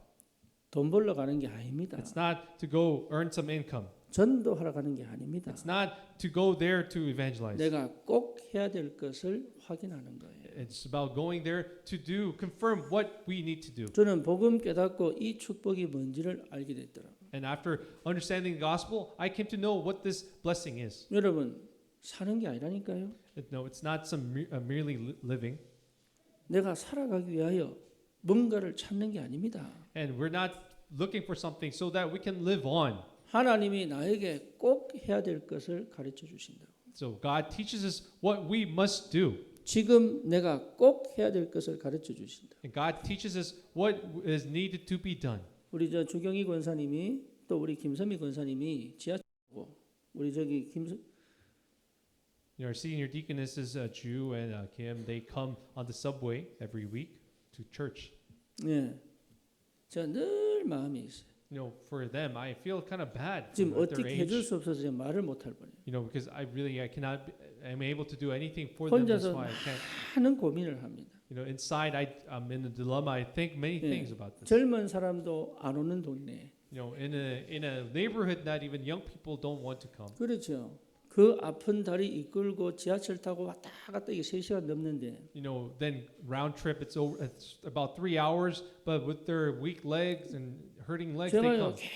돈 벌러 가는 게 아닙니다. It's not to go earn some income. 전도하러 가는 게 아닙니다. It's not to go there to evangelize. 내가 꼭 해야 될 것을 확인하는 거예요. It's about going there to confirm what we need to do. 저는 복음 깨닫고 이 축복이 뭔지를 알게 됐더라고요. And after understanding the gospel, I came to know what this blessing is. 여러분 사는 게 아니라니까요. No, it's not some merely living. 내가 살아가기 위하여 뭔가를 찾는 게 아닙니다. And we're not looking for something so that we can live on. 하나님이 나에게 꼭 해야 될 것을 가르쳐 주신다. So God teaches us what we must do. 지금 내가 꼭 해야 될 것을 가르쳐 주신다. And God teaches us what is needed to be done. 우리 저 주경희 권사님이 또 우리 김선미 권사님이 지하철고 우리 저기 Our senior deaconesses, Ju and Kim, they come on the subway every week to church. 예. 제가 늘 마음이 있어요. You know, for them, I feel kind of bad 지금 at their 어떻게 해줄 age. 수 없어서 제가 말을 못할 뻔해요. You know, because I cannot, I'm able to do anything for them. That's 혼자서 why I can't. 많은 고민을 합니다. You know, inside, I'm in a dilemma. I think many 예, things about this. 젊은 사람도 안 오는 동네. You know, in a neighborhood that even young people don't want to come. 그렇죠. 그 아픈 다리 이끌고 지하철 타고 왔다 갔다 이게 3시간 넘는데 You know, then round trip, it's about 3 hours. But with their weak legs and hurting legs, they 제가요 come.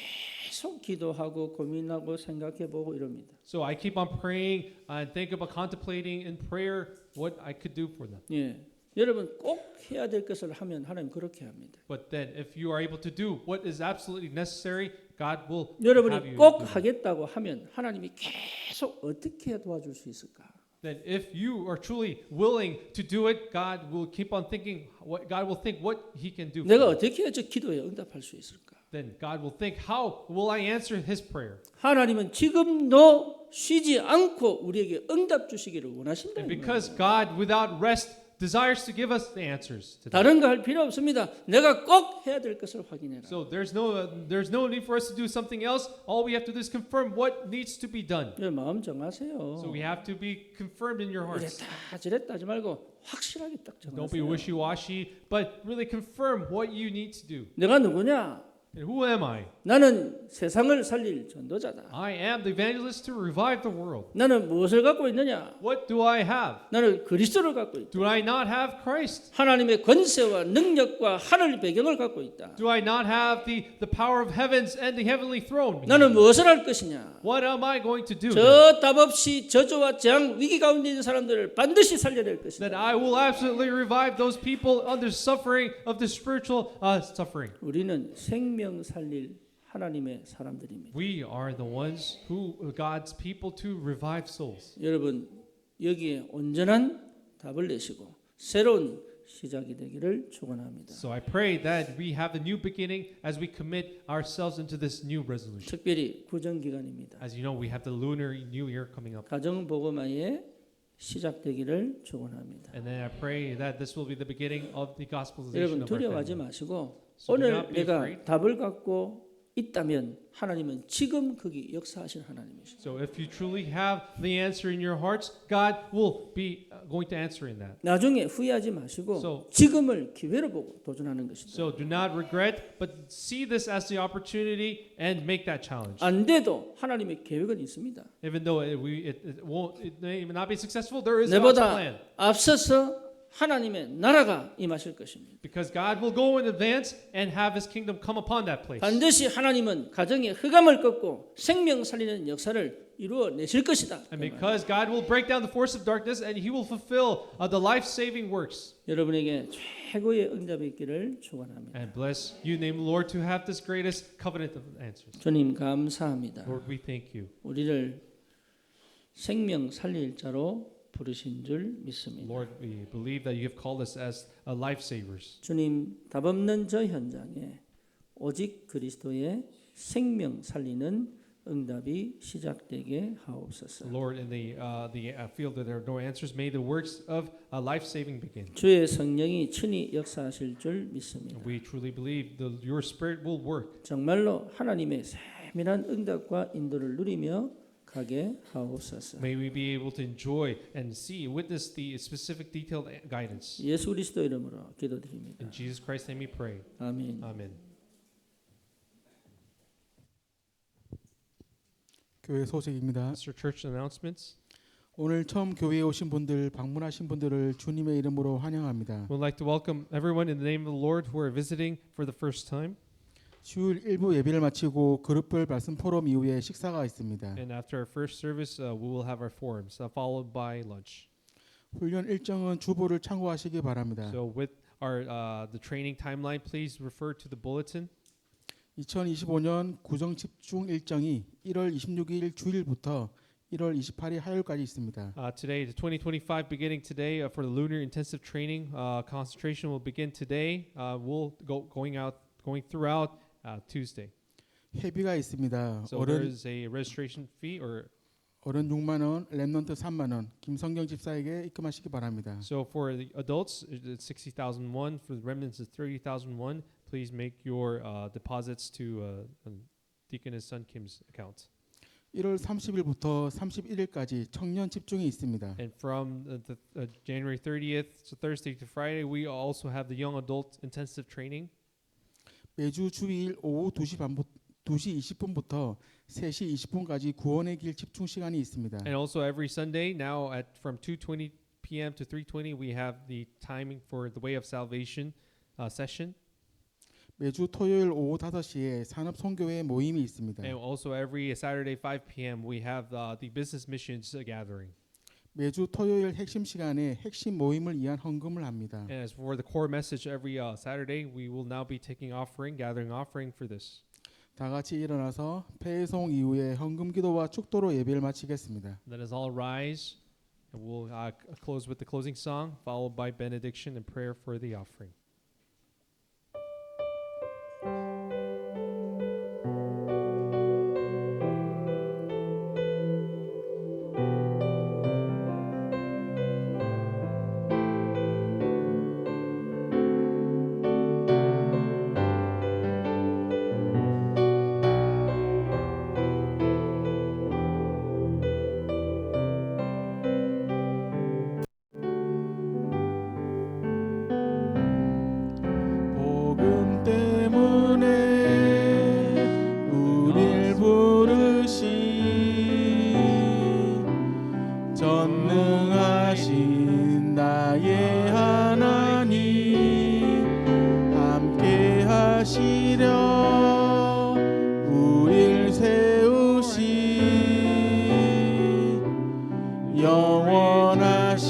계속 기도하고 고민하고 생각해보고 이럽니다. So I keep on praying and think about contemplating in prayer what I could do for them. 예, 여러분 꼭 해야 될 것을 하면 하나님 그렇게 합니다. But then, if you are able to do what is absolutely necessary, God will have 여러분이 you 꼭 do that. 하겠다고 하면 하나님이 계속 어떻게 도와줄 수 있을까? Then, if you are truly willing to do it, God will keep on thinking. God will think what He can do. 내가 For you. 어떻게 해야 저 기도에 응답할 수 있을까? Then God will think, how will I answer His prayer? 하나님은 지금도 쉬지 않고 우리에게 응답 주시기를 And 원하신다는 because 거예요. God, without rest, desires to give us the answers to that. 다른 거 할 필요 없습니다. 내가 꼭 해야 될 것을 확인해라. So there's no need for us to do something else. All we have to do is confirm what needs to be done. 예, 마음 정하세요. So we have to be confirmed in your hearts. 이랬다 저랬다 하지 말고 확실하게 딱 Don't be 정하세요. wishy-washy, but really confirm what you need to do. 내가 누구냐? And who am I? 나는 세상을 살릴 전도자다. I am the evangelist to revive the world. 나는 무엇을 갖고 있느냐? What do I have? 나는 그리스도를 갖고 있다. Do I not have Christ? 하나님의 권세와 능력과 하늘 배경을 갖고 있다. Do I not have the power of heavens and the heavenly throne? 나는 무엇을 할 것이냐? What am I going to do? 저 답 없이 저주와 재앙 위기 가운데 있는 사람들을 반드시 살려낼 That 것이다. I will absolutely revive those people under suffering of the spiritual suffering. 우리는 생명 살릴 하나님의 사람들입니다. We are the ones who God's people to revive souls. 여러분 여기에 온전한 답을 내시고 새로운 시작이 되기를 축원합니다. So I pray that we have a new beginning as we commit ourselves into this new resolution. 특별히 구정 기간입니다. As you know, we have the lunar new year coming up. 가정 복음화의 시작되기를 축원합니다. And then I pray that this will be the beginning of the gospelization 여러분 of our 두려워하지 family. 마시고 So do 오늘 not be 내가 afraid. 답을 갖고 있다면 하나님은 지금 거기 역사하실 하나님이시죠. So if you truly have the answer in your hearts, God will be going to answer in that. 나중에 후회하지 마시고 So- 지금을 기회로 보고 도전하는 것입니다. So do not regret, but see this as the opportunity and make that challenge. 안 돼도 하나님의 계획은 있습니다. Even though it may not be successful, there is God's 내보다 plan. 앞서서 하나님의 나라가 임하실 것입니다. Because God will go in advance and have His kingdom come upon that place. 반드시 하나님은 가정의 흑암을 꺾고 생명 살리는 역사를 이루어 내실 것이다. And because God will break down the force of darkness and He will fulfill the life-saving works. 여러분에게 최고의 응답이 있기를 축원합니다. And bless you, name the Lord, to have this greatest covenant of answers. 주님 감사합니다. Lord, we thank you. 우리를 생명 살릴 자로 부르신 줄 믿습니다. Lord, we believe that you have called us as life-savers. 주님 답 없는 저 현장에 오직 그리스도의 생명 살리는 응답이 시작되게 하옵소서. Lord, in the field that there are no answers, may the works of life-saving begin. 주의 성령이 친히 역사하실 줄 믿습니다. We truly believe your Spirit will work. 정말로 하나님의 세밀한 응답과 인도를 누리며 가게 하옵소서. May we be able to enjoy and see, witness the specific detailed guidance. 예수 그리스도 이름으로 기도드립니다. In Jesus Christ's name we pray. 아멘. Amen. 교회 소식입니다. Mr. Church announcements. 오늘 처음 교회에 오신 분들, 방문하신 분들을 주님의 이름으로 환영합니다. We'd like to welcome everyone in the name of the Lord who are visiting for the first time. 주일 1부 예배를 마치고 그룹별 말씀 포럼 이후에 식사가 있습니다. And after our first service, we will have our forums, followed by lunch. 훈련 일정은 주보를 참고하시기 바랍니다. So with our the training timeline, please refer to the bulletin. 2025년 구정 집중 일정이 1월 26일 주일부터 1월 28일 화요일까지 있습니다. Today, the 2025 beginning today for the lunar intensive training concentration will begin today. We'll going throughout Tuesday. 회비가 있습니다. So there is a registration fee 어른 6만 원, 랩넌트 3만 원, 김성경 집사에게 입금하시기 바랍니다. So for the adults, it's 60,001. For the remnants, it's 30,001. please make your deposits to Deaconess Sun Kim's account. 1월 30일부터 31일까지 청년 집중이 있습니다. And from January 30th to Thursday to Friday, we also have the young adult intensive training. 매주 주일 오후 2시 20분부터 3시 20분까지 구원의 길 집중 시간이 있습니다. And also every Sunday now from 2:20 p.m. to 3:20, we have the timing for the Way of Salvation session. 매주 토요일 오후 5시에 산업 선교회 모임이 있습니다. And also every Saturday 5 p.m. we have the business missions gathering. 매주 토요일 핵심 시간에 핵심 모임을 위한 헌금을 합니다. And as for the core message, every Saturday we will now be gathering offering for this. 다 같이 일어나서 패송 이후에 헌금 기도와 축도로 예배를 마치겠습니다. Let us all rise, and we'll close with the closing song, followed by benediction and prayer for the offering. 복음 때문에 우릴 부르신 전능하신 나의 하나님 함께 하시려 우릴 세우신 영원하신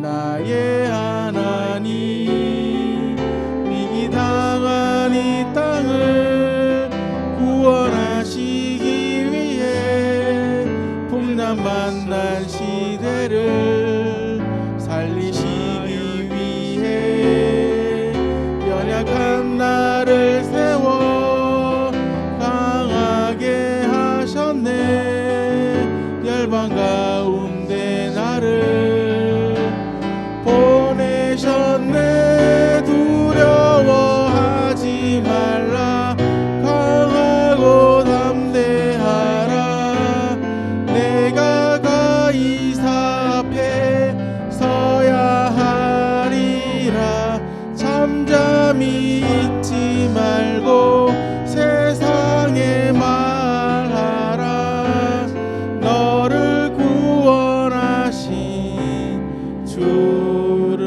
나의 하나님 위기 당한 이 땅을 구원하시기 위해 풍랑 만난 시대를 살리시기 위해 연약한 나를 세워 강하게 하셨네. 열방 가운데 나를 보내셨네. 두려워하지 말라. 강하고 담대하라. 내가 가이사 앞에 서야 하리라. 잠잠히 있지 말고 세상에 말하라. 너를 구원하신 주를.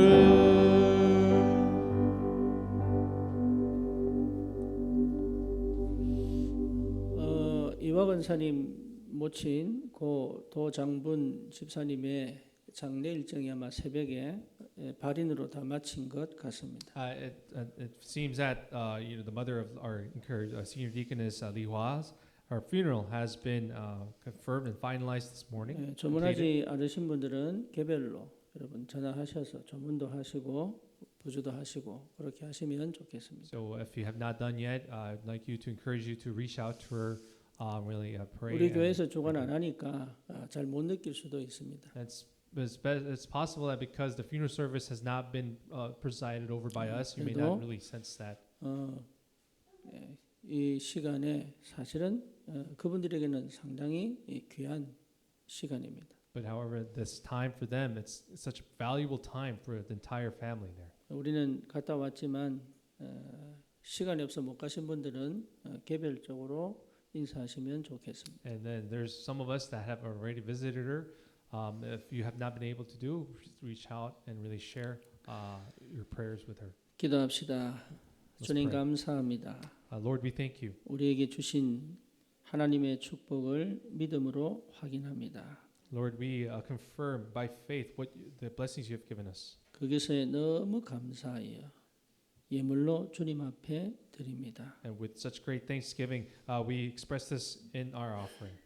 이화 권사님 모친 고 도장분 집사님의 장례 일정이 아마 새벽에 발인으로 다 마친 것 같습니다. It seems that the mother of our senior deaconess Li Hua's her funeral has been confirmed and finalized this morning. 조문하지 않으신 분들은 개별로 여러분 전화하셔서 조문도 하시고 부주도 하시고 그렇게 하시면 좋겠습니다. So if you have not done yet, I'd like you to encourage you to reach out to her, really pray. 우리 교회에서 주관 안 하니까 잘 못 느낄 수도 있습니다. It's possible that because the funeral service has not been presided over by us, you may not really sense that. 이 시간에 사실은 그분들에게는 상당히 귀한 시간입니다. But however, this time for them, it's such a valuable time for the entire family there. 우리는 갔다 왔지만 시간이 없어 못 가신 분들은 개별적으로 인사하시면 좋겠습니다. And then there's some of us that have already visited her. If you have not been able to do, reach out and really share your prayers with her. 기도합시다. Let's 주님 pray. 감사합니다. Lord, we thank you. 우리에게 주신 하나님의 축복을 믿음으로 확인합니다. Lord, we confirm by faith the blessings you have given us. 그것에 너무 감사하여 예물로 주님 앞에 드립니다. And with such great thanksgiving, we express this in our offering.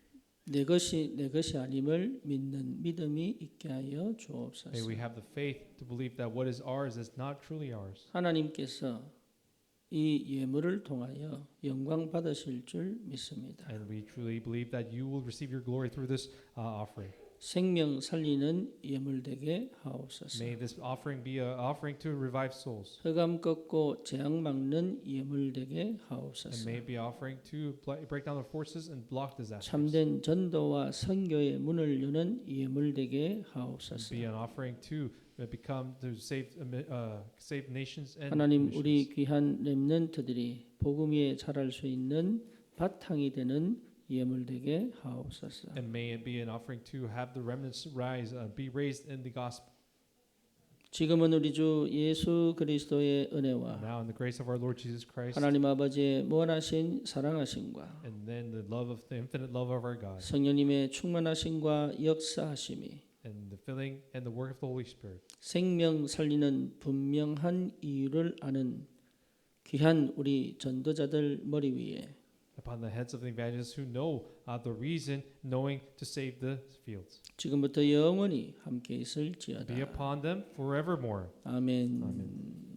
내 것이 아님을 믿는 믿음이 있게 하여 주옵소서. May we have the faith to believe that what is ours is not truly ours. 하나님께서 이 예물을 통하여 영광 받으실 줄 믿습니다. And we truly believe that you will receive your glory through this offering. 생명 살리는 예물 되게 하옵소서. May this offering be an offering to revive souls. 흑암 꺾고 재앙 막는 예물 되게 And 하옵소서. may it be offering to break down the forces and block disasters. 참된 전도와 선교의 문을 여는 예물 되게 And 하옵소서. be an offering to become to save nations and 하나님 missions. 우리 귀한 렘넌트들이 복음 위에 자랄 수 있는 바탕이 되는 예물 되게 하옵소서. And may it be an offering to have the remnants rise, be raised in the gospel. 지금은 우리 주 예수 그리스도의 And 은혜와 now in the grace of our Lord Jesus Christ, 하나님 아버지의 무한하신 사랑하심과 and then the infinite love of our God, 성령님의 충만하심과 역사하심이 and the filling and the work of the Holy Spirit, 생명 살리는 분명한 이유를 아는 귀한 우리 전도자들 머리 위에 upon the heads of the evangelists who know the reason, knowing to save the fields. 지금부터 영원히 함께 있을지어다. Be upon them forevermore. 아멘. 아멘.